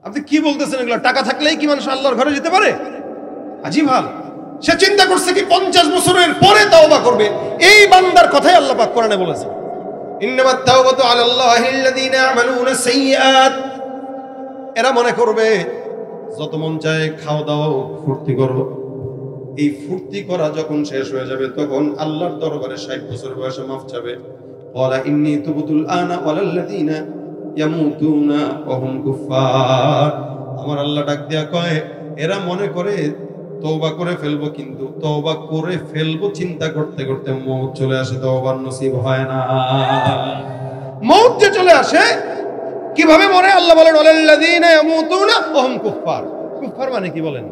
আপনি কি বলতেছেন এগুলো? টাকা থাকলেই কি মানুষ আল্লাহর ঘরে যেতে পারে? আজীব হাল। সে চিন্তা করছে কি 50 বছরের পরে তাওবা করবে। এই বান্দার কথাই আল্লাহ পাক কোরআনে বলেছে, ইন্নামাত তাওবাতু আলাল্লাহিল্লাযীনা ইয়া'মালুনা সাইয়্যাত। এরা মনে করবে যত মন চায় খাও দাও ফুর্তি করো। এই ফুর্তি করা যখন শেষ হয়ে যাবে তখন আল্লাহর দরবারে 60 বছর বয়সে মাফ চাবে। ওয়ালা ইন্নী তুবতুল আনা ওয়ালাল্লাযীনা ইয়ামুতুনা ওয়া হুম কুফার। আমার আল্লাহ ডাক দিয়া কয় এরা মনে করে তওবা করে ফেলবো, কিন্তু তওবা করে ফেলবো চিন্তা করতে করতে মওত চলে আসে, তওবার নসিব হয় না। মওত যে চলে আসে কিভাবে মরে? আল্লাহ বলেন ওয়ালাল্লাযীনা ইয়ামুতুনা ওয়া হুম কুফার। কুফার মানে কি বলেন?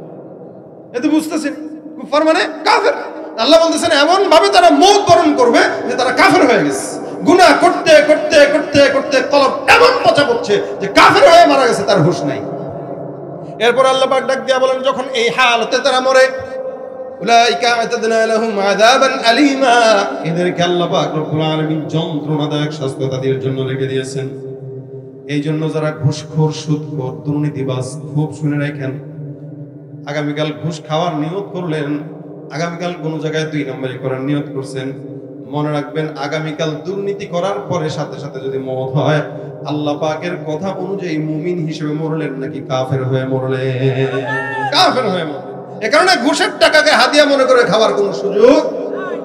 এত বুঝতেছেন? কুফার মানে কাফের। আল্লাহ বলতেছেন এমন ভাবে তারা মওত বরণ করবে যে তারা কাফের হয়ে গেছে, গুনাহ করতে করতে করতে করতে কলব এমন পচা পড়ছে যে কাফের হয়ে মারা গেছে, তার হুঁশ নাই। এরপর আল্লাহ পাক ডাক দিয়া বলেন যখন এই হালতে তারা মরে, উলাইকা আতাদনা লাহুম আযাবান আলীমা, এদেরকে আল্লাহ পাক রব্বুল আলামিন যন্ত্রণাদায়ক শাস্তি তাদের জন্য রেখে দিয়েছেন। এই জন্য যারা ঘুষখোর, সুদখোর, দুর্নীতিবাজ, খুব শুনে রাখেন, আগামীকাল ঘুষ খাওয়ার নিয়ত করলেন, আগামীকাল কোনো জায়গায় 2 নম্বরই করার নিয়ত করছেন, মনে রাখবেন আগামীকাল দুর্নীতি করার পরে সাথে সাথে যদি মওত হয়, আল্লাহ পাকের কথা অনুযায়ী মুমিন হিসেবে মরলেন নাকি কাফের হয়ে মরলেন? কাফের হয়ে মরলেন। এ কারণে ঘুষের টাকাকে হাদিয়া মনে করে খাওয়ার কোনো সুযোগ নাই।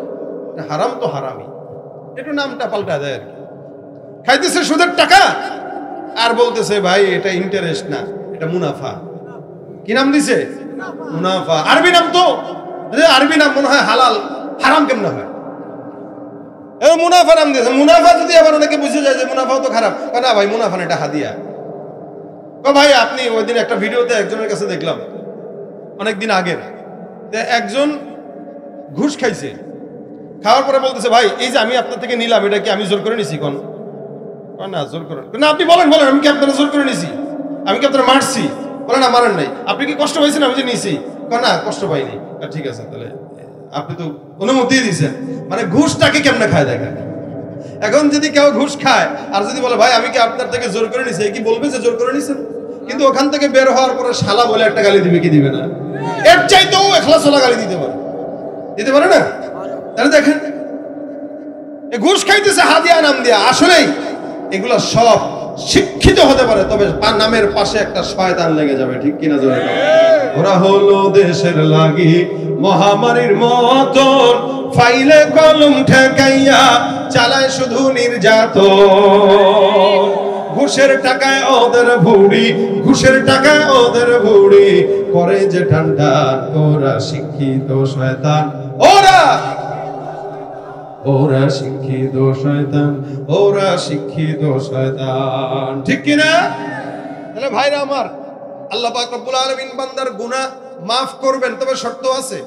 হারাম তো হারামই, একটু নামটা পাল্টা দেয় আর কি। খাইতেছে সুদের টাকা আর বলতেছে ভাই এটা ইন্টারেস্ট না, এটা মুনাফা। কি নাম দিছে? মুনাফা। আরবি নাম তো, আরবি নাম মনে হয় হালাল, হারাম কেমনে হয়? মুনাফা নাম দিয়েছে। মুনাফা যদি আবার অনেকে বুঝে যায় যে মুনাফাও তো খারাপ, না ভাই মুনাফা না, এটা হাদিয়া। ভাই আপনি ওই দিন একটা ভিডিওতে একজনের কাছে দেখলাম অনেকদিন আগের, একজন ঘুষ খাইছে, খাওয়ার পরে বলতেছে ভাই এই যে আমি আপনার থেকে নিলাম এটা কি আমি জোর করে নিছি? কোন না জোর করে না, আপনি বলেন বলেন আমি কি আপনারা জোর করে নিছি? আমি কি আপনারা মারছি? বলে না মারেন নাই। আপনি কি কষ্ট পাইছেন আমি যে নিছি? না কষ্ট পাইনি। ঠিক আছে, তাহলে আপনি তো অনুমতি দিয়েছেন। মানে ঘুষটাকে কেমনে খায় দেখেন। এখন যদি কেউ ঘুষ খায় আর যদি বলে ভাই আমি কি আপনার থেকে জোর করে নিছি, কি বলবে যে জোর করে নিছেন? কিন্তু ওখান থেকে বের হওয়ার পরে শালা বলে একটা গালি দিবে কি দিবে না? এর চাইতেও এখলাসওয়ালা গালি দিতে পারে, দিতে পারে না? তাহলে দেখেন ঘুষ খাইতেছে হাদিয়া নাম দিয়া। আসলেই এগুলা সব শিক্ষিত হতে পারে, তবে নামের পাশে একটা শয়তান লেগে যাবে। ঠিক কিনা জোরে? ওরা হলো দেশের লাগি মহামারীর মতন, ফাইলে কলম ঠেকাইয়া চালায় শুধু নির্যাতন। ঘুষের টাকায় ওদের ভুড়ি, ঘুষের টাকায় ওদের ভুড়ি করে যে ঠান্ডা। ওরা শিক্ষিত শয়তান, ওরা শিক্ষিত শয়তান, ওরা শিক্ষিত শয়তান। ঠিক কিনা? তাহলে ভাইরা আমার, আল্লাহ পাক রব্বুল আলামিন বান্দার গুনাহ মাফ করবেন, তবে শর্ত আছে।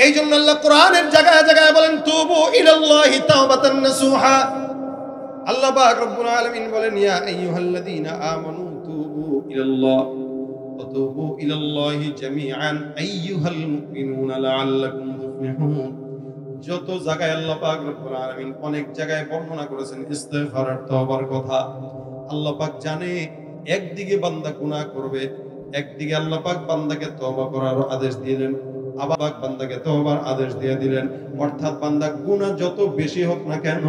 এই জন্য আল্লাহ কোরআনের জায়গায় জায়গায় বলেন তুবু ইলাল্লাহি তাওবাতান নাসুহা। আল্লাহ পাক রব্বুল আলামিন বলেন ইয়া আইয়ুহাল্লাযীনা আমানু তুবু ইলাল্লাহ ওয়া তুবু ইলাল্লাহি জামিআন আইয়ুহাল মুমিনুনা লাআল্লাকুম তুফলিহুন। যত জায়গায় আল্লাহ পাক রব্বুল আলামিন অনেক জায়গায় বর্ণনা করেছেন ইস্তিগফার আর তওবার কথা। আল্লাহ পাক জানে একদিকে বান্দা গুনাহ করবে, একদিকে আল্লাহ পাক বান্দাকে তওবা করার আদেশ দিলেন, আবার বান্দাকে তওবার আদেশ দিয়ে দিলেন। অর্থাৎ বান্দা গুনাহ যত বেশি হোক না কেন,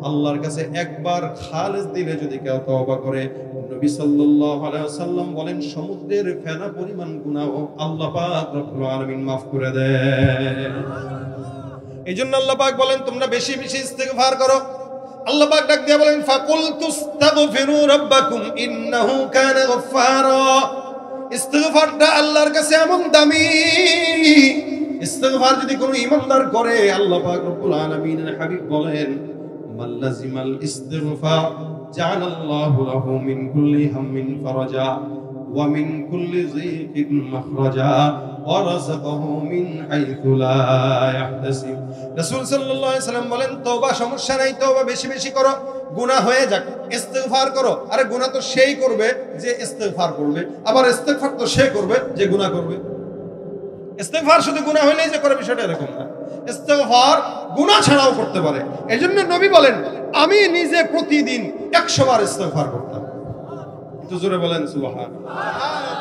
আল্লাহর কাছে একবার খালেস দিলে যদি কেউ তওবা করে, নবী সাল্লাল্লাহু আলাইহি ওয়াসাল্লাম বলেন সমুদ্রের ফেনা পরিমাণ গুনাহ আল্লাহ পাক রব্বুল আলামিন maaf করে দেন। এইজন্য আল্লাহ পাক বলেন তোমরা বেশি বেশি ইস্তিগফার করো। আল্লাহ পাক ডাক দিয়ে বলেন ফাকুলতুস্তাগফিরু রাব্বাকুম ইন্নাহু কানা গফফারা। ইস্তিগফারটা আল্লাহর কাছে এমন দামি, ইস্তিগফার যদি কোনো ঈমানদার করে, আল্লাহ পাক রব্বুল আলামিনের হাবিব বলেন মাল্লাজিমাল ইস্তিগফার জাআলাল্লাহু লাহু মিন কুল্লি হাম্মিন ফারাজা ওয়া মিন কুল্লি যিকিন মাখরাজা ওয়া রাযাকাহু মিন হাইথু লা ইয়াহতাসিব। রাসূল সাল্লাল্লাহু আলাইহি সাল্লাম বলেন তওবা সমস্যা নাই, তওবা বেশি বেশি করো, গুনাহ হয়ে যাক ইস্তিগফার করো। আরে গুনাহ তো সেই করবে যে ইস্তিগফার করবে, আবার ইস্তিগফার তো সে করবে যে গুনাহ করবে। ইস্তিগফার শুধু গুনাহ হইলেই যে করে বিষয়টা এরকম না, ইস্তিগফার গুনাহ ছাড়াও করতে পারে। এজন্য নবী বলেন আমি নিজে প্রতিদিন 100 বার ইস্তিগফার করতাম। একটু জোরে বলেন সুবহানাল্লাহ।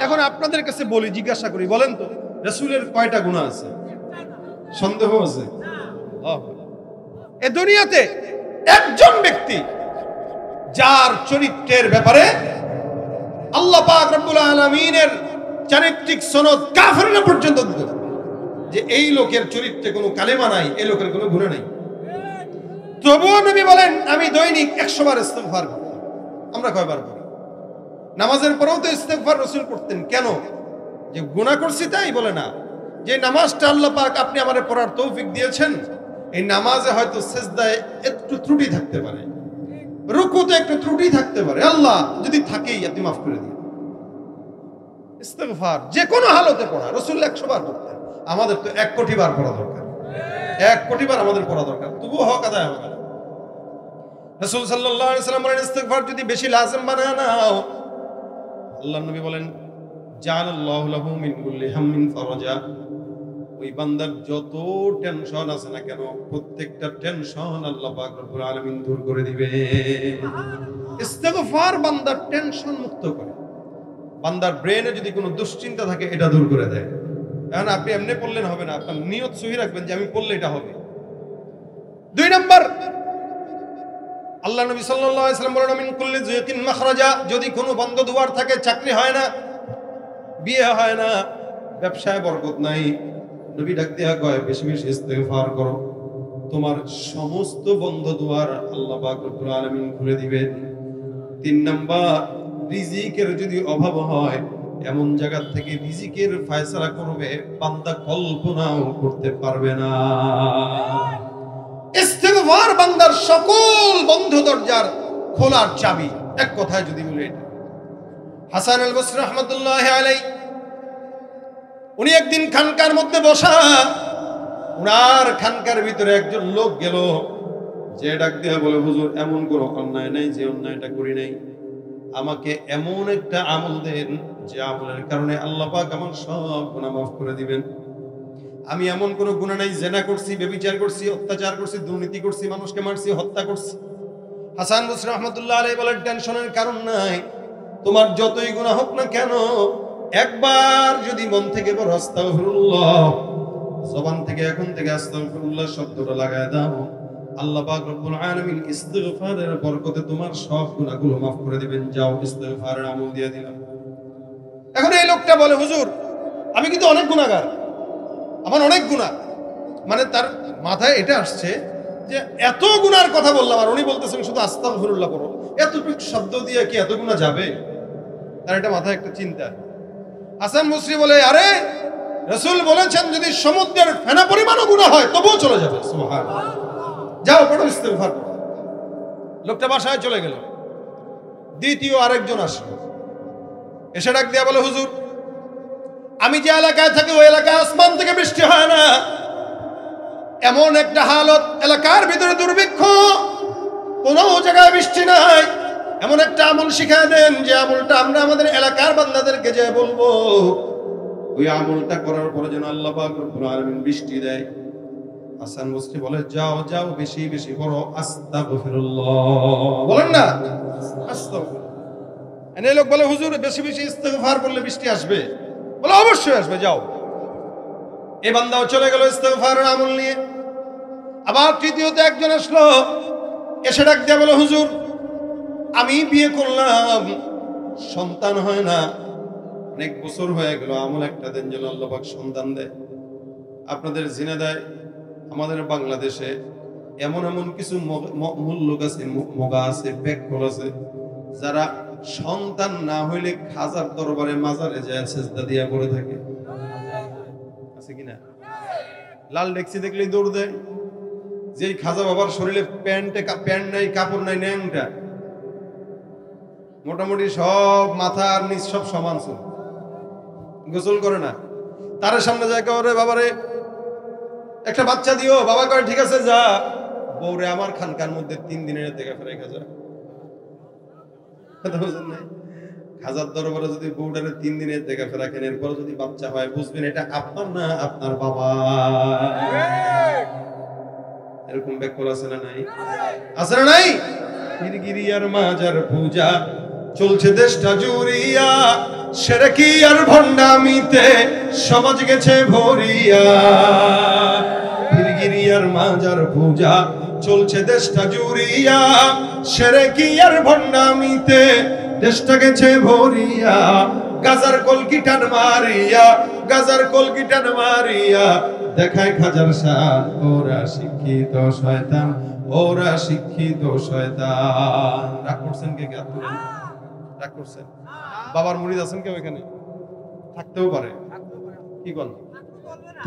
এখন আপনাদের কাছে বলি, জিজ্ঞাসা করি, বলেন তো রাসূলের কয়টা গুনাহ আছে? সন্দেহ আছে? এই দুনিয়াতে একজন ব্যক্তি যার চরিত্রের ব্যাপারে আল্লাহ পাক রব্বুল আলামিনের চারিত্রিক সনদ কাফেররা পর্যন্ত দিত যে এই লোকের চরিত্রে কোনো কালেমা নাই, এই লোকের কোনো গুনাহ নাই, তবুও নবী বলেন আমি দৈনিক 100 বার ইস্তিগফার করতাম। আমরা কয়বার করি? নামাজের পরেও তো ইস্তিগফার রাসূল করতেন। কেন? যে গুনাহ করছি তাই? বলে না, যে নামাজটা আল্লাহ পাক আপনি আমারে পড়ার তৌফিক দিয়েছেন, এই নামাজে হয়তো সিজদায় একটু ত্রুটি থাকতে পারে, রুকুতে একটু ত্রুটি থাকতে পারে, আল্লাহ যদি থাকেই আপনি মাফ করে দিন। ইস্তিগফার যে কোনো হালতে পড়া রাসূল 100 বার করতেন। আমাদের তো 1 কোটি বার পড়া দরকার, 1 কোটি বার আমাদের পড়া দরকার, তবুও হক আদায় হবে না। রাসূল সাল্লাল্লাহু আলাইহি ওয়াসাল্লাম বলেন ইস্তিগফার যদি বেশি লাজিম বানায় নাও, আল্লাহর নবী বলেন জাআলাল্লাহু লাহু মিন কুল্লি হাম্মিন ফারাজা। ওই বান্দার যত টেনশন আছে না কেন, প্রত্যেকটা টেনশন আল্লাহ পাক রব্বুল আলামিন দূর করে দিবে। ইস্তিগফার বান্দার টেনশন মুক্ত করে, বান্দার ব্রেনে যদি কোনো দুশ্চিন্তা থাকে এটা দূর করে দেয়। এখন আপনি এমনি পড়লেন হবে না, আপনার নিয়ত সহি রাখবেন যে আমি পড়লে এটা হবে। 2 নাম্বার, আল্লাহ নবী সাল্লাল্লাহু আলাইহি ওয়াসাল্লাম বলেন মিন কুল্লি যিকিন মাখরাজা, যদি কোনো বন্ধ দুয়ার থাকে, চাকরি হয় না, বিয়ে হয় না, ব্যবসায় বরকত নাই, নবী ডাক দিয়া কয় বেশি বেশি ইস্তেগফার করো, তোমার সমস্ত বন্ধ দুয়ার আল্লাহ পাক রব্বুল আলামিন খুলে দিবেন। 3 নাম্বার, রিজিকের যদি অভাব হয়, এমন জায়গা থেকে রিজিকের ফয়সালা করবে বান্দা কল্পনাও করতে পারবে না। ইস্তেগফার বান্দার সকল বন্ধ দরজার খোলার চাবি। এক কথায় যদি বলি, এটা হাসান আল বসরি রাহমাতুল্লাহি আলাইহি, উনি একদিন খানকার মধ্যে বসা, উনার খানকার ভিতরে একজন লোক গেল, যে ডাক দিয়ে বলে হুজুর এমন কোনো অন্যায় নাই যে অন্যায়টা করি নাই, আমাকে এমন একটা আমল দেন যে আমলের কারণে আল্লাহ পাক আমার সব গুনাহ মাফ করে দিবেন। আমি এমন কোনো গুনাহ নাই, জেনা করছি, ব্যভিচার করছি, অত্যাচার করছি, দুর্নীতি করছি, মানুষকে মারছি, হত্যা করছি। হাসান বসরি রাহমাতুল্লাহ আলাইহি বলেন টেনশনের কারণ নাই, তোমার যতই গুনাহ হোক না কেন, একবার যদি মন থেকে বড় আস্তাগফিরুল্লাহ, জবান থেকে এখন থেকে আস্তাগফিরুল্লাহ শব্দটা লাগায় দাও, আল্লাহ পাক রব্বুল আলামিন ইস্তিগফারের বরকতে তোমার সব গুনাহগুলো মাফ করে দিবেন। যাও ইস্তিগফারের আমল দিয়ে দিলাম। এখন এই লোকটা বলে হুজুর আমি কিন্তু অনেক গুনাহগার, আমার অনেক গুনাহ, মানে তার মাথায় এটা আসছে যে এত গুনার কথা বললাম, আর উনি বলতেছেন শুধু আস্তাগফিরুল্লাহ করো, এতটুকু শব্দ দিয়ে কি এত গুনাহ যাবে? তার এটা মাথায় একটা চিন্তা। হাসান বসরি বলে আরে রাসূল বলেছেন যদি সমুদ্রের ফেনা পরিমাণও গুনাহ হয় তবুও চলে যাবে। সুবহানাল্লাহ, যাও পড়ো ইস্তেগফার করো। লোকটা বাসায় চলে গেল। দ্বিতীয় আরেকজন আসলো, এসে ডাক দিয়া বলে হুজুর আমি যে এলাকায় থাকি ওই এলাকায় আসমান থেকে বৃষ্টি হয় না, এমন একটা হালত, এলাকার ভিতরে দুর্ভিক্ষ, কোনো জায়গায় বৃষ্টি নাই, এমন একটা আমল শিখায় দেন যে আমলটা আমরা আমাদের এলাকার বান্দাদেরকে যে বলবো, ওই আমলটা করার পরে যেন আল্লাহ পাক রব্বুল আলামিন বৃষ্টি দেয়। হাসান বসরি বলে যাও যাও বেশি বেশি পড়ো আস্তাগফিরুল্লাহ, বলেন না আস্তাগফিরুল্লাহ। এনে লোক বলে হুজুর বেশি বেশি ইস্তেগফার করলে বৃষ্টি আসবে, বলে অবশ্যই আসবে, যাও। এই বান্দাও চলে গেল ইস্তেগফারের আমল নিয়ে। আবার তৃতীয়তে একজন আসলো, এসে ডাক দিয়ে বলে হুজুর আমি বিয়ে করলাম, সন্তান হয় না, অনেক বছর হয়ে গেল, আমল একটা দেন যেন আল্লাহ পাক সন্তান দেয়। আপনাদের ঝিনাইদহে আমাদের বাংলাদেশে এমন এমন কিছু লোক আছে, মগা আছে, বেকল আছে, যারা সন্তান না হইলে খাজার দরবারে মাজারে যায় সেজদা দিয়া পড়ে থাকে, আছে কিনা? লাল ডেক্সি দেখলেই দৌড় দেয়। যেই খাজা বাবার শরীরে প্যান্ট নাই, কাপড় নাই, ন্যাংটা, মোটামুটি সব মাথা আর নিচ সব সমান ছিল, গোসল করে না, তার সামনে যায় করে বাবারে একটা বাচ্চা দিও, বাবা কয় ঠিক আছে যা, বউরে আমার খানকার মধ্যে 3 দিনের দেখা ফেরাই খাজা। কথা বুঝেন নাই? খাজার দরবারে যদি বউটারে 3 দিনের দেখা ফেরা কেন, এরপর যদি বাচ্চা হয় বুঝবেন এটা আপনার না আপনার বাবা। এরকম ব্যাকল আছে না নাই? আছে না নাই? গিরগিরিয়ার মাজার পূজা চলছে দেশটা জুড়িয়া, শিরকি আর ভণ্ডামিতে সমাজ গেছে ভরিয়া। গিরগিরিয়ার মাজার পূজা চলছে দেশটা জুড়িয়া, শিরকি আর ভণ্ডামিতে দেশটা গেছে ভরিয়া। গাজার কলকিটান মারিয়া, গাজার কলকিটান মারিয়া দেখায় খাজার শান, ওরা শিক্ষিত শয়তান, ওরা শিক্ষিত শয়তান। রাগ করছেন কে? রাগ করছেন? বাবার মুরিদ আছেন কেউ এখানে? থাকতেও পারে, কি বল,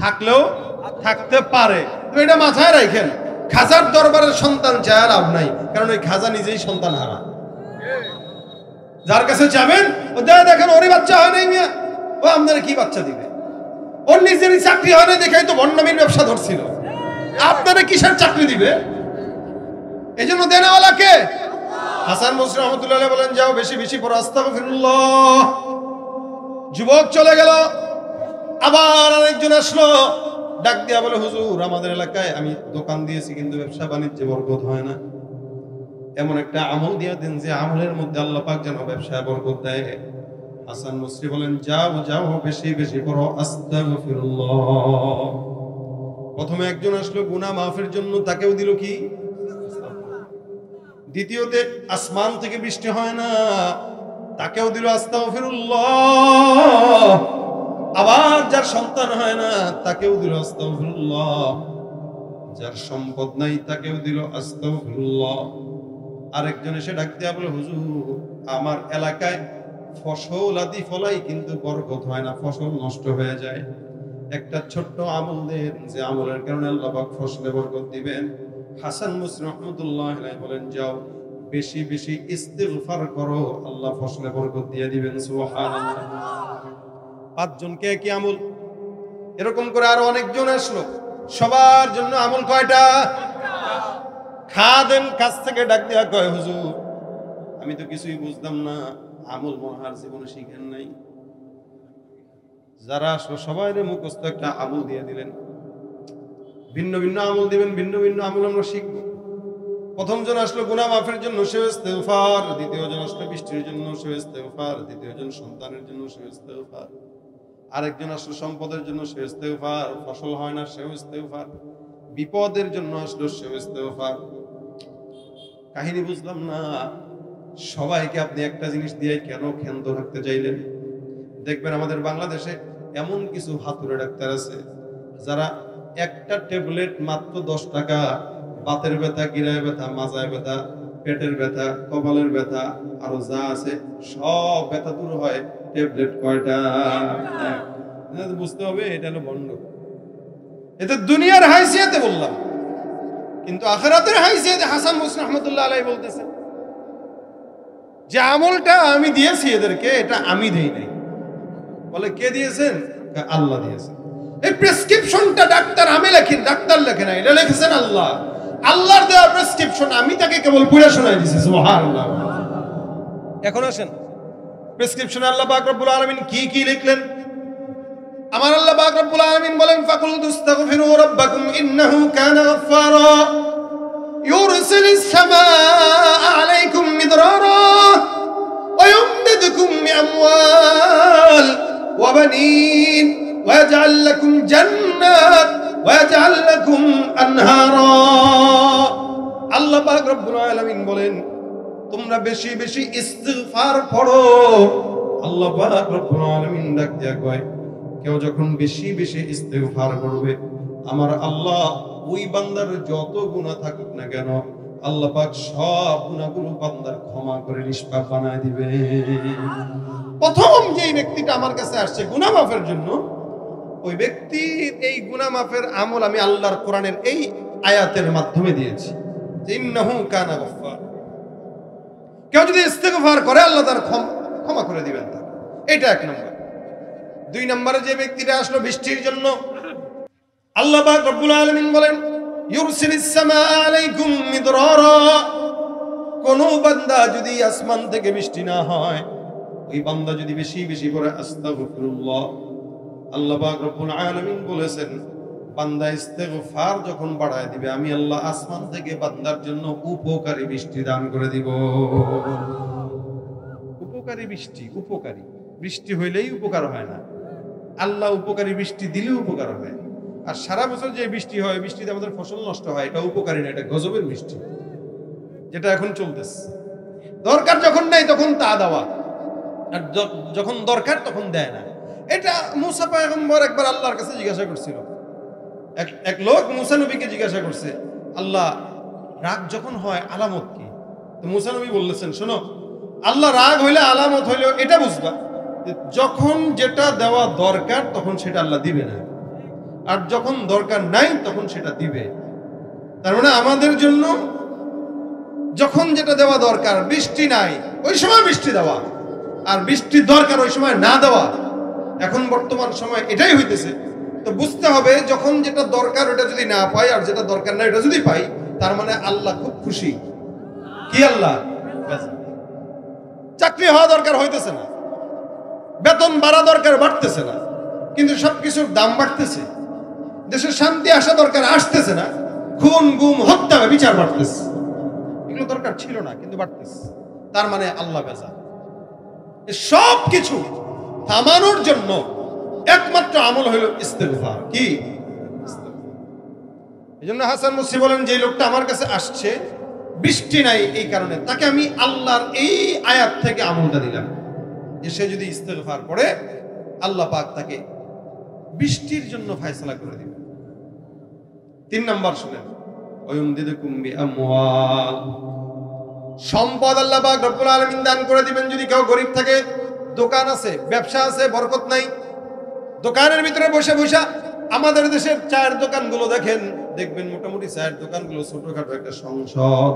থাকলেও থাকতে পারে। তো এটা মাথায় রাখেন, খাজার দরবারের সন্তান চায় লাভ নাই, কারণ ওই খাজা নিজেই সন্তান হারা। যার কাছে যাবেন ও দেখেন ওরই বাচ্চা হয় নাই মিয়া, ও আপনারা কি বাচ্চা দিবে? ওর নিজেরই চাকরি হয় না দেখাই তো ভণ্ডামির ব্যবসা ধরছিল, আপনারা কিসের চাকরি দিবে? এই জন্য দেনওয়ালাকে। হাসান বসরি রাহমাতুল্লাহ আলাইহি বলেন যাও বেশি বেশি পড়ো আস্তাগফিরুল্লাহ। যুবক চলে গেল। আবার আরেকজন আসলো, ডাক দিয়া বলে হুজুর আমাদের এলাকায় আমি দোকান দিয়েছি কিন্তু ব্যবসা বাণিজ্যে বরকত হয় না, এমন একটা আমল দিয়া দেন যে আমলের মধ্যে আল্লাহ পাক যেন ব্যবসায় বরকত দেয়। হাসান বসরি বলেন, যাও যাও, বেশি বেশি পড়ো আস্তাগফিরুল্লাহ। প্রথমে একজন আসলো গুনাহ মাফের জন্য, তাকেও দিল কি? দ্বিতীয়তে আসমান থেকে বৃষ্টি হয় না, তাকেও দিল আস্তাগফিরুল্লাহ। আবার যার সন্তান হয় না, তাকেও দিল আস্তাগফিরুল্লাহ। যার সম্পদ নাই, তাকেও দিল আস্তাগফিরুল্লাহ। আরেকজন এসে ডাক দিয়া বলে, হুজুর আমার এলাকায় ফসল আদি ফলাই কিন্তু বরকত হয় না, ফসল নষ্ট হয়ে যায়। একটা ছোট্ট আমল দেন, যে আমলের কারণে আল্লাহ পাক ফসলে বরকত দিবেন। হাসান বসরি রাহমাতুল্লাহ আলাইহি বলেন, যাও বেশি বেশি ইস্তিগফার করো, আল্লাহ ফসলে বরকত দিয়ে দিবেন। সুবহানাল্লাহ। পাঁচজনকে কি আমল? এরকম করে আরো অনেকজন আসলো, সবার জন্য আমল কয়টা? খাদেম কাছ থেকে ডাক দিয়া কয়, হুজুর আমি তো কিছুই বুঝতাম না, আমল মহার জীবনে শিখেন নাই। যারা আসলো সবাই মুখস্থ একটা আমল দিয়ে দিলেন। ভিন্ন ভিন্ন আমল দিবেন, ভিন্ন ভিন্ন আমল আমরা শিখবো। প্রথম জন আসলো গুনাহ মাফের জন্য, সে ইস্তেগফার। দ্বিতীয় জন আসলো বৃষ্টির জন্য, সে ইস্তেগফার। তৃতীয় জন সন্তানের জন্য, সে ইস্তেগফার। আরেকজন আসলো সম্পদের জন্য, সে ইস্তেগফার। ফসল হয় না, সেও ইস্তেগফার। বিপদের জন্য আসলো, সেও ইস্তেগফার। কাহিনী বুঝলাম না, সবাইকে আপনি একটা জিনিস দিয়ে কেন ক্ষান্ত রাখতে চাইলেন? দেখবেন আমাদের বাংলাদেশে এমন কিছু হাতুড়ে ডাক্তার আছে, যারা একটা ট্যাবলেট মাত্র 10 টাকা, বাতের ব্যথা, গিরায় ব্যথা, মাজায় ব্যথা, পেটের ব্যথা, কপালের ব্যথা, আরো যা আছে সব ব্যথা দূর হয়। ট্যাবলেট কয়টা? বুঝতে হবে এটা হলো বন্ধ। এটা দুনিয়ার হাইসিয়াতে বললাম, কিন্তু আখিরাতের হাইসিয়াতে হাসান বসরি রাহমাতুল্লাহ আলাইহি বলতেছেন যে আমলটা আমি দিয়েছি এদেরকে, এটা আমি দেই নাই। বলে কে দিয়েছেন? আল্লাহ দিয়েছেন। এই প্রেসক্রিপশনটা ডাক্তার আমি লেখি, ডাক্তার লেখে না, এটা লিখেছেন আল্লাহ। আল্লাহর দেওয়া প্রেসক্রিপশন আমি তাকে কেবল পড়ে শোনাই দিয়েছি। সুবহানাল্লাহ। এখন আসেন, প্রেসক্রিপশনে আল্লাহ পাক রব্বুল আলামিন কি কি লিখলেন? আমার আল্লাহ পাক রব্বুল আলামিন বলেন, ফাকুল তুস্তাগফিরু রাব্বাকুম ইন্নাহু কানা গাফফারা ইউরসিলিস সামাআ আলাইকুম মিদরারা ওয়া ইউমদিদুকুম বিআমওয়াল ওয়া বানিন ওয়া ইয়াজআল লাকুম জান্নাত ওয়া ইয়াজআল লাকুম আনহারা। আল্লাহ পাক রব্বুল আলামিন বলেন, তোমরা বেশি বেশি ইস্তিগফার পড়ো। আল্লাহ পাক রব্বুল আলামিন ডাক দিয়া কয়, কেউ যখন বেশি বেশি ইস্তেগফার করবে, আমার আল্লাহ ওই বান্দার যত গুনাহ থাকুক না কেন, আল্লাহ পাক সব গুনাহগুলো বান্দার ক্ষমা করে নিষ্পাপ বানায় দিবে। প্রথম যেই ব্যক্তিটা আমার কাছে আসছে গুনাহ মাফের জন্য, ওই ব্যক্তির এই গুনাহ মাফের আমল আমি আল্লাহর কোরআনের এই আয়াতের মাধ্যমে দিয়েছি, ইন্নাহু কানা গাফফার। কেউ যদি ইস্তেগফার করে, আল্লাহ তার ক্ষমা করে দিবেন তাকে। এটা এক নম্বর। 2 নম্বরে যে ব্যক্তিটা আসলো বৃষ্টির জন্য, আল্লাহ পাক রব্বুল আলামিন বলেন, ইউরসিলিস সামাআ আলাইকুম মিদরারা। কোন বান্দা যদি আসমান থেকে বৃষ্টি না হয়, ওই বান্দা যদি বেশি বেশি করে আস্তাগফিরুল্লাহ, আল্লাহ পাক রব্বুল আলামিন বলেছেন, বান্দা ইস্তেগফার যখন বাড়ায় দিবে, আমি আল্লাহ আসমান থেকে বান্দার জন্য উপকারী বৃষ্টি দান করে দিব। উপকারী বৃষ্টি, উপকারী বৃষ্টি হইলেই উপকার হয় না, আল্লাহ উপকারী বৃষ্টি দিলেও উপকার হয়। আর সারা বছর যে বৃষ্টি হয়, বৃষ্টিতে আমাদের ফসল নষ্ট হয়, এটা উপকারী না, এটা গজবের বৃষ্টি, যেটা এখন চলতেছে। দরকার যখন নাই তখন তা দেওয়া, আর যখন দরকার তখন দেয় না। এটা মুসা পয়গম্বর একবার আল্লাহর কাছে জিজ্ঞাসা করছিল। এক লোক মুসা নবীকে জিজ্ঞাসা করছে, আল্লাহ রাগ যখন হয় আলামত কি? তো মুসা নবী বললেছেন, শোনো, আল্লাহ রাগ হইলে আলামত হইলে এটা বুঝবা, যখন যেটা দেওয়া দরকার তখন সেটা আল্লাহ দিবে না, আর যখন দরকার নাই তখন সেটা দিবে। তার মানে আমাদের জন্য যখন যেটা দেওয়া দরকার, বৃষ্টি নাই ওই সময় বৃষ্টি দেওয়া, আর বৃষ্টির দরকার ওই সময় না দেওয়া। এখন বর্তমান সময় এটাই হইতেছে। তো বুঝতে হবে, যখন যেটা দরকার ওটা যদি না পাই, আর যেটা দরকার না এটা যদি পাই, তার মানে আল্লাহ খুব খুশি। কি আল্লাহ? চাকরি হওয়া দরকার হইতেছে না, বেতন বাড়া দরকার বাড়তেছে না, কিন্তু সবকিছুর দাম বাড়তেছে। দেশের শান্তি আসা দরকার আসতেছে না, খুন গুম হত্যা বিচার বাড়তেছে। এগুলো দরকার ছিল না কিন্তু বাড়তেছে, তার মানে আল্লাহ বেজা। সব কিছু থামানোর জন্য একমাত্র আমল হইল ইস্তেগফার। কি? এই জন্য হাসান বসরি বলেন, যে লোকটা আমার কাছে আসছে বৃষ্টি নাই এই কারণে তাকে আমি আল্লাহর এই আয়াত থেকে আমলটা দিলাম যে সে যদি ইস্তেগফার করে আল্লাহ পাক তাকে বৃষ্টির জন্য ফয়সালা করে দিবেন। 3 নাম্বার শুনেন, ওয়ায়ুমদিদুকুম বিআমওয়াল, সম্পদ আল্লাহ পাক রব্বুল আলামিন দান করে দিবেন। যদি কেউ গরিব থাকে, দোকান আছে, ব্যবসা আছে, বরকত নাই, দোকানের ভিতরে বসে বসে আমাদের দেশের চায়ের দোকানগুলো দেখবেন মোটামুটি চায়ের দোকানগুলো ছোটখাটো একটা সংসদ,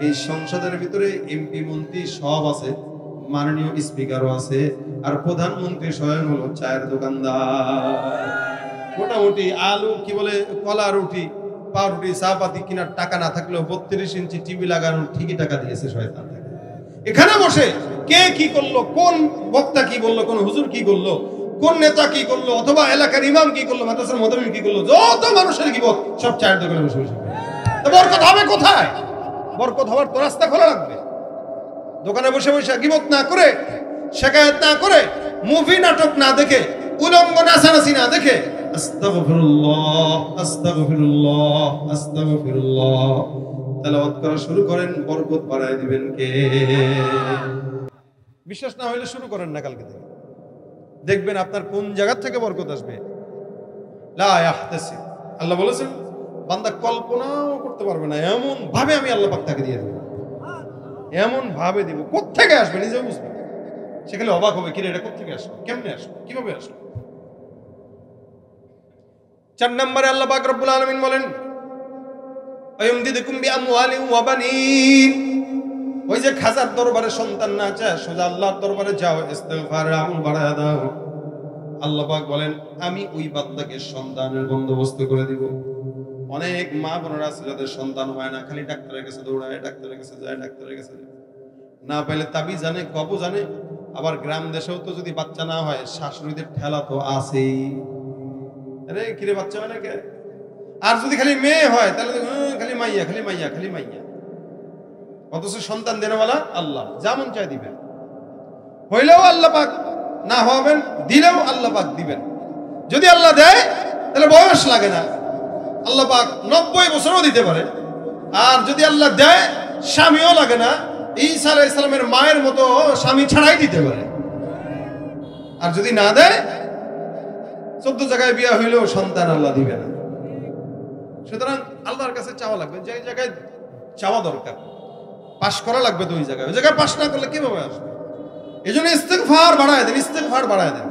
এই সংসদের ভিতরে এমপি মন্ত্রী সব আছে, মাননীয় স্পিকারও আছে, আর প্রধানমন্ত্রী স্বয়ং হলো চায়ের দোকানদার। মোটামুটি আলু কি বলে কলা রুটি, পাউরুটি, চাপাতি কেনার টাকা না থাকলেও 32 ইঞ্চি টিভি লাগানোর ঠিকই টাকা দিয়েছে শয়তান। এখানে বসে কে কি করলো, কোন বক্তা কি বললো, কোন হুজুর কি করলো, কোন নেতা কি করলো, অথবা এলাকার ইমাম কি করলো, মাদ্রাসার মুআদ্দিন কি করলো, যত মানুষের গীবত সব চায়ের দোকানে বসে বসে। তো বরকত হবে কোথায়? বরকত হওয়ার তো রাস্তা খোলা লাগবে। দোকানে বসে বসে গীবত না করে, শিকায়েত না করে, মুভি নাটক না দেখে, উলঙ্গ নাচানাচি না দেখে আস্তাগফিরুল্লাহ আস্তাগফিরুল্লাহ আস্তাগফিরুল্লাহ তেলাওয়াত করা শুরু করেন, বরকত বাড়ায় দিবেন কে? বিশ্বাস না হইলে শুরু করেন না কালকে থেকে, দেখবেন আপনার কোন জায়গা থেকে বরকত আসবে। লা ইয়াহতাসিব, আল্লাহ বলেছেন বান্দা কল্পনাও করতে পারবে না এমন ভাবে আমি আল্লাহ পাক তাকে দিয়ে দেব, এমন ভাবে দিব, কোত্থেকে আসবে নিজেও বুঝবে। সেখানে অবাক হবে, কিরে এটা কোত্থেকে আসলো, কেমনে আসলো, কিভাবে আসলো। 4 নম্বরে আল্লাহ পাক রব্বুল আলামিন বলেন, ওয়ায়ুমদিদুকুম বিআমওয়ালিন ওয়া বানিন, ওই যে খাজার দরবারে সন্তান না চায়, সোজা আল্লাহর দরবারে যাও, ইস্তিগফারের আমল বাড়ায় দাও। আল্লাহ পাক বলেন আমি ওই বান্দাকে সন্তানের বন্দোবস্ত করে দিব। অনেক মা বোনেরা আছে যাদের সন্তান হয় না, খালি ডাক্তারের কাছে দৌড়ায়, ডাক্তারের কাছে যায়, ডাক্তারের কাছে না পাইলে তাবিজ জানে, কবু জানে। আবার গ্রাম দেশেও তো যদি বাচ্চা না হয়, শাশুড়িদের ঠেলা তো আছেই, আরে কিরে বাচ্চা হয় না কে? আর যদি খালি মেয়ে হয় তাহলে খালি মাইয়া, খালি মাইয়া, খালি মাইয়া। অথচ সন্তান দেনওয়ালা আল্লাহ, যেমন চাই দিবেন। হইলেও আল্লাহ পাক, না হবেন দিলেও আল্লাহ পাক দিবেন। যদি আল্লাহ দেয় তাহলে বয়স লাগে না, আল্লাহ পাক 90 বছরও দিতে পারে। আর যদি আল্লাহ দেয় স্বামীও লাগে না, ঈসা আলাইহিস সালামের মায়ের মতো স্বামী ছাড়াই দিতে পারে। আর যদি না দেয়, 14 জায়গায় বিয়ে হইলেও সন্তান আল্লাহ দিবে না। সুতরাং আল্লাহর কাছে চাওয়া লাগবে, যে জায়গায় চাওয়া দরকার পাশ করা লাগবে, তো ওই জায়গায় পাশ না করলে কিভাবে আসবে? এই জন্য ইস্তিগফার বাড়ায় দেন, ইস্তিগফার বাড়ায় দেন।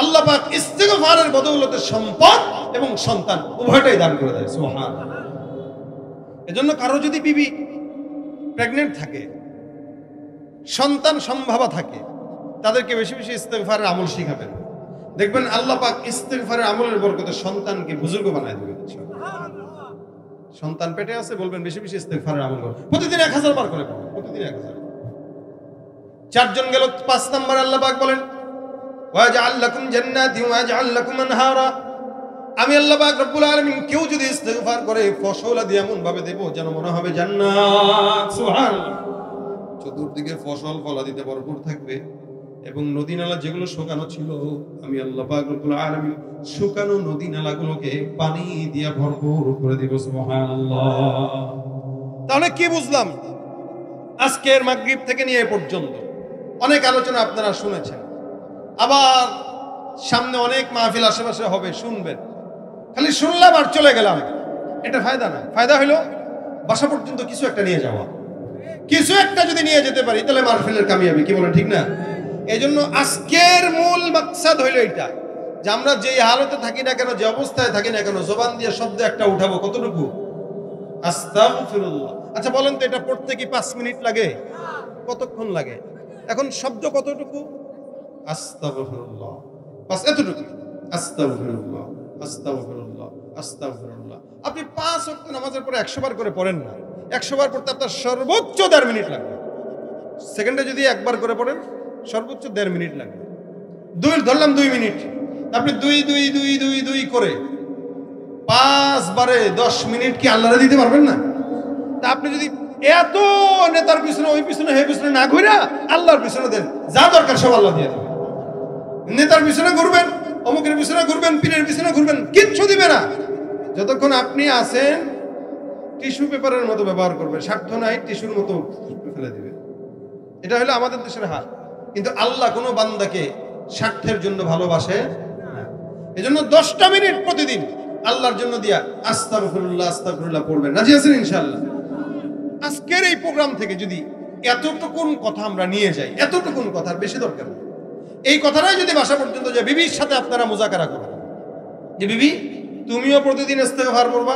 আল্লাহ পাক ইস্তিগফারের বদৌলতে সম্পদ এবং সন্তান উভয়টাই দান করে দেয়। সুবহানাল্লাহ। এজন্য কারো যদি বিবি প্রেগনেন্ট থাকে, সন্তান সম্ভাবা থাকে, তাদেরকে বেশি বেশি ইস্তিগফারের আমল শিখাবেন। দেখবেন আল্লাহ পাক ইস্তিগফারের আমলের বরকতে সন্তানকে বুজুর্গ বানায় দিবেন। সন্তান পেটে আছে, বলবেন বেশি বেশি ইস্তিগফারের আমল করো, প্রতিদিন 1000 বার করে পড়ো, প্রতিদিন 1000। 4 জন গেল। 5 নম্বর আল্লাহ পাক বলেন, ওয়াজআল লাকুম জান্নাতি ওয়াজআল লাকুম আনহারা, আমি আল্লাহ পাক রব্বুল আলামিন কেউ যদি ইস্তিগফার করে ফসল দিয়ে এমন ভাবে দেব যেন মনে হবে জান্নাত। সুবহানাল্লাহ। চতুর্দিকে ফসল ফলাদিতে ভরপুর থাকবে, এবং নদী নালা যেগুলো শুকানো ছিল, আমি আল্লাহ পাক রব্বুল আলামিন শুকানো নদী নালাগুলোকে পানি দিয়ে ভরপুর করে দিব। সুবহানাল্লাহ। তাহলে কি বুঝলাম? আজকের মাগরিব থেকে নিয়ে পর্যন্ত অনেক আলোচনা আপনারা শুনেছেন, আবার সামনে অনেক মাহফিল আশেপাশে হবে, শুনবেন। খালি শুনলাম আর চলে গেলাম, এটা ফায়দা না। ফায়দা হলো বাসা পর্যন্ত কিছু একটা নিয়ে যাওয়া। কিছু একটা যদি নিয়ে যেতে পারি তাহলে মাহফিলের কামিয়াবি। কি বলেন, ঠিক না? এই জন্য আজকের মূল মাকসাদ হইল এটা, যে আমরা যে হালতে থাকি না কেন, যে অবস্থায় থাকি না কেন, জবান দিয়ে শব্দ একটা উঠাবো। কতটুকু? আস্তাগফিরুল্লাহ। আচ্ছা বলেন তো, এটা পড়তে কি 5 মিনিট লাগে? কতক্ষণ লাগে? এখন শব্দ কতটুকু? আস্তাগফিরুল্লাহ, বাস এতটুকু। আস্তাগফিরুল্লাহ আস্তাগফিরুল্লাহ আস্তাগফিরুল্লাহ। আপনি 5 ওয়াক্ত নামাজের পরে 100 বার করে পড়েন না, 100 বার পড়তে আপনার সর্বোচ্চ 1.5 মিনিট লাগবে। সেকেন্ডে যদি 1 বার করে পড়েন সর্বোচ্চ 1.5 মিনিট লাগবে। ধরলাম 2 মিনিট, আপনি 2 করে 5 বারে 10 মিনিট কি আল্লাহরে দিতে পারবেন না? তা আপনি যদি এত নেতার পিছনে ওই পিছনে হে পিছনে না ঘুরা আল্লাহর পিছনে দেন, যা দরকার সব আল্লাহ দিয়ে দেবে। নেতার পিছনে ঘুরবেন, অমুকের পিছনে ঘুরবেন, পীরের পিছনে ঘুরবেন, কিচ্ছু দিবে না। যতক্ষণ আপনি আছেন টিস্যু পেপারের মতো ব্যবহার করবে, স্বার্থ নাই টিস্যুর মতো ফেলে দিবে। এটা হলো আমাদের দেশের হাল। কিন্তু আল্লাহ কোনো বান্দাকে স্বার্থের জন্য ভালোবাসে না। এজন্য 10টা মিনিট প্রতিদিন আল্লাহর জন্য দিয়া আস্তাগফিরুল্লাহ আস্তাগফিরুল্লাহ পড়বেন। রাজি আছেন ইনশাআল্লাহ? আজকের এই প্রোগ্রাম থেকে যদি এতটুকুন কথা আমরা নিয়ে যাই, এতটুকুন কথার বেশি দরকার নেই, এই কথাটাই যদি বাসা পর্যন্ত যায়, বিবির সাথে আপনারা মুজাকারা করবেন যে বিবি তুমিও প্রতিদিন ইস্তেগফার পড়বা,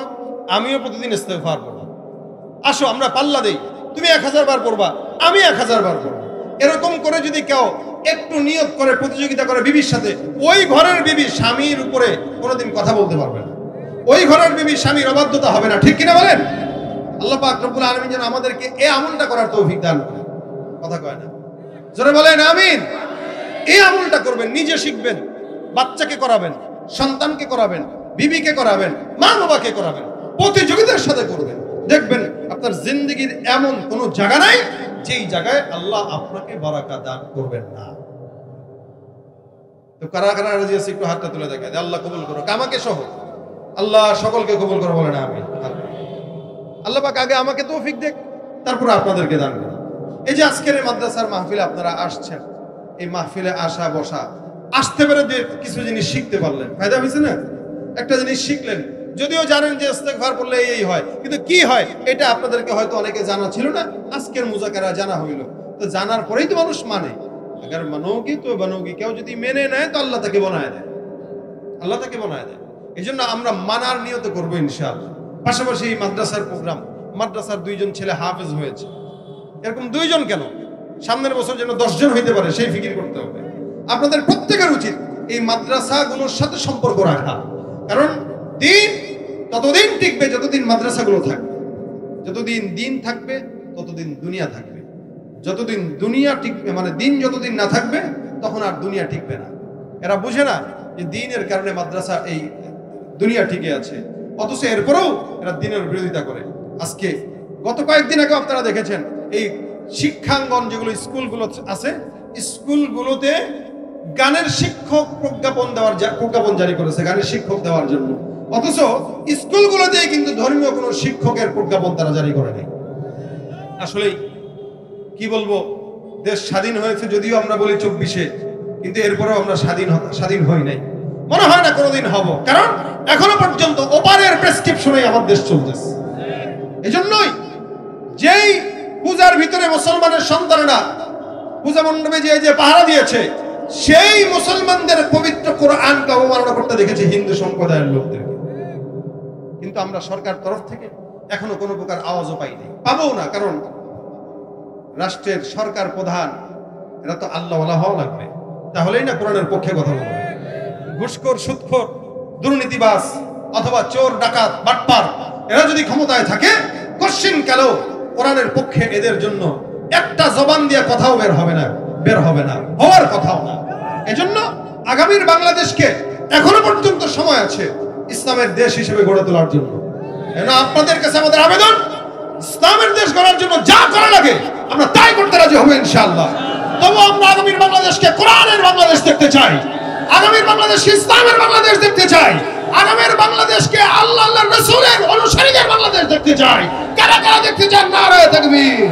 আমিও প্রতিদিন ইস্তেগফার পড়ব, আসো আমরা পাল্লা দেই, তুমি 1000 বার পড়বা, আমি 1000 বার পড়ব। এরকম করে যদি কেউ একটু নিয়ত করে প্রতিযোগিতা করে বিবির সাথে, ওই ঘরের বিবি স্বামীর উপরে কোনোদিন কথা বলতে পারবে না, ওই ঘরের বিবি স্বামীর অবাধ্যতা হবে না। ঠিক কিনা বলেন? আল্লাহ পাক রব্বুল আলামিন যেন আমাদেরকে এই আমলটা করার তৌফিক দান করেন। কথা কয় না? জোরে বলেন আমিন। এই আমলটা করবেন, নিজে শিখবেন, বাচ্চাকে করাবেন, সন্তানকে করাবেন, বিবিকে করাবেন, মা বাবাকে করাবেন, প্রতিযোগিতার সাথে করবেন। দেখবেন আপনার জিন্দেগির এমন কোনো জায়গা নাই যেই জায়গায় আল্লাহ আপনাকে বারাকা দান করবেন না। তো কারা কারা রাজি আছে একটু হাতটা তুলে দেখায়, আল্লাহ কবুল করো আমাকে সহ, আল্লাহ সকলকে কবুল করো বলেন আমিন। আল্লাহ পাক আগে আমাকে তৌফিক দেখ, তারপর আপনাদেরকে দান করুন। এই যে আজকের এই মাদ্রাসার মাহফিলে আপনারা আসছেন, এই মাহফিলে আসা বসা, আসতে পেরে যে কিছু জিনিস শিখতে পারলেন, ফায়দা হয়েছে না? একটা জিনিস শিখলেন, যদিও জানেন যে ইস্তেগফার পড়লে এই হয়, কিন্তু কি হয় এটা আপনাদেরকে হয়তো অনেকে জানা ছিল না, আজকের মুজাকারা জানা হইল। তো জানার পরেই তো মানুষ মানে, আগার মানোগি তো বানোগি, কেউ যদি মেনে নেয় তো আল্লাহ তাকে বানায় দেয়, আল্লাহ তাকে বানায় দেয়। এই জন্য আমরা মানার নিয়ত করবো ইনশাআল্লাহ। পাশাপাশি এই মাদ্রাসার প্রোগ্রাম, মাদ্রাসার 2 জন ছেলে হাফেজ হয়েছে, এরকম 2 জন কেন, সামনের বছর যেন 10 জন হইতে পারে সেই ফিকির করতে হবে। আপনাদের প্রত্যেকের উচিত এই মাদ্রাসাগুলোর সাথে সম্পর্ক রাখা, কারণ দিন ততদিন টিকবে যতদিন মাদ্রাসাগুলো থাকবে, যতদিন দিন থাকবে ততদিন দুনিয়া থাকবে, যতদিন দুনিয়া টিকবে মানে দিন যতদিন না থাকবে তখন আর দুনিয়া টিকবে না। এরা বুঝে না যে দিনের কারণে মাদ্রাসা এই দুনিয়া টিকে আছে, অথচ এরপরেও এরা দিনের বিরোধিতা করে। আজকে গত কয়েকদিন আগে আপনারা দেখেছেন এই শিক্ষাঙ্গন যেগুলো স্কুলগুলো আছে, স্কুলগুলোতে গানের শিক্ষক প্রজ্ঞাপন জারি করেছে, গানের শিক্ষক দেওয়ার জন্য, অথচ স্কুলগুলোতে কিন্তু ধর্মীয় কোনো শিক্ষকের প্রজ্ঞাপন তারা জারি করে নাই। আসলে কি বলবো, দেশ স্বাধীন হয়েছে যদিও আমরা বলি 24-এ, কিন্তু এরপরেও আমরা স্বাধীন হই নাই, মনে হয় না কোনোদিন হব, কারণ এখনো পর্যন্ত ওপারের প্রেসক্রিপশনে আমার দেশ চলতেছে। এজন্যই যেই পূজার ভিতরে মুসলমানের সন্তানেরা পূজা মণ্ডপে যে পাহারা দিয়েছে, সেই মুসলমানদের পবিত্র কোরআনকে অবমাননা করতে দেখেছি হিন্দু সম্প্রদায়ের লোকদেরকে। কিন্তু আমরা সরকার তরফ থেকে এখনো কোনো প্রকার আওয়াজও পাইনি, পাবো না, কারণ রাষ্ট্রের সরকার প্রধান এরা তো আল্লাহওয়ালা হওয়া লাগবে, তাহলেই না কোরআনের পক্ষে কথা বলবে। ঘুষখোর, সুদখোর, দুর্নীতিবাজ অথবা চোর, ডাকাত, বাটপার এরা যদি ক্ষমতায় থাকে, কশ্চিন কালেও কোরআনের পক্ষে এদের জন্য একটা জবান দিয়ে কথাও বের হবে না, হওয়ার কথাও না। এজন্য আগামীর বাংলাদেশকে এখনো পর্যন্ত সময় আছে ইসলামের দেশ হিসেবে গড়ে তোলার জন্য। আপনাদের কাছে আমাদের আবেদন, ইসলামের দেশ গড়ার জন্য যা করা লাগে আমরা তাই করতে রাজি হবো ইনশাআল্লাহ। তবু আমরা আগামীর বাংলাদেশকে কোরআনের বাংলাদেশ দেখতে চাই, আগামীর বাংলাদেশকে ইসলামের বাংলাদেশ দেখতে চাই, আগামীর বাংলাদেশকে আল্লাহ রাসূলের অনুসারীদের বাংলাদেশ দেখতে চাই। কারা কারা দেখতে চান? নারায়ে তাকবীর।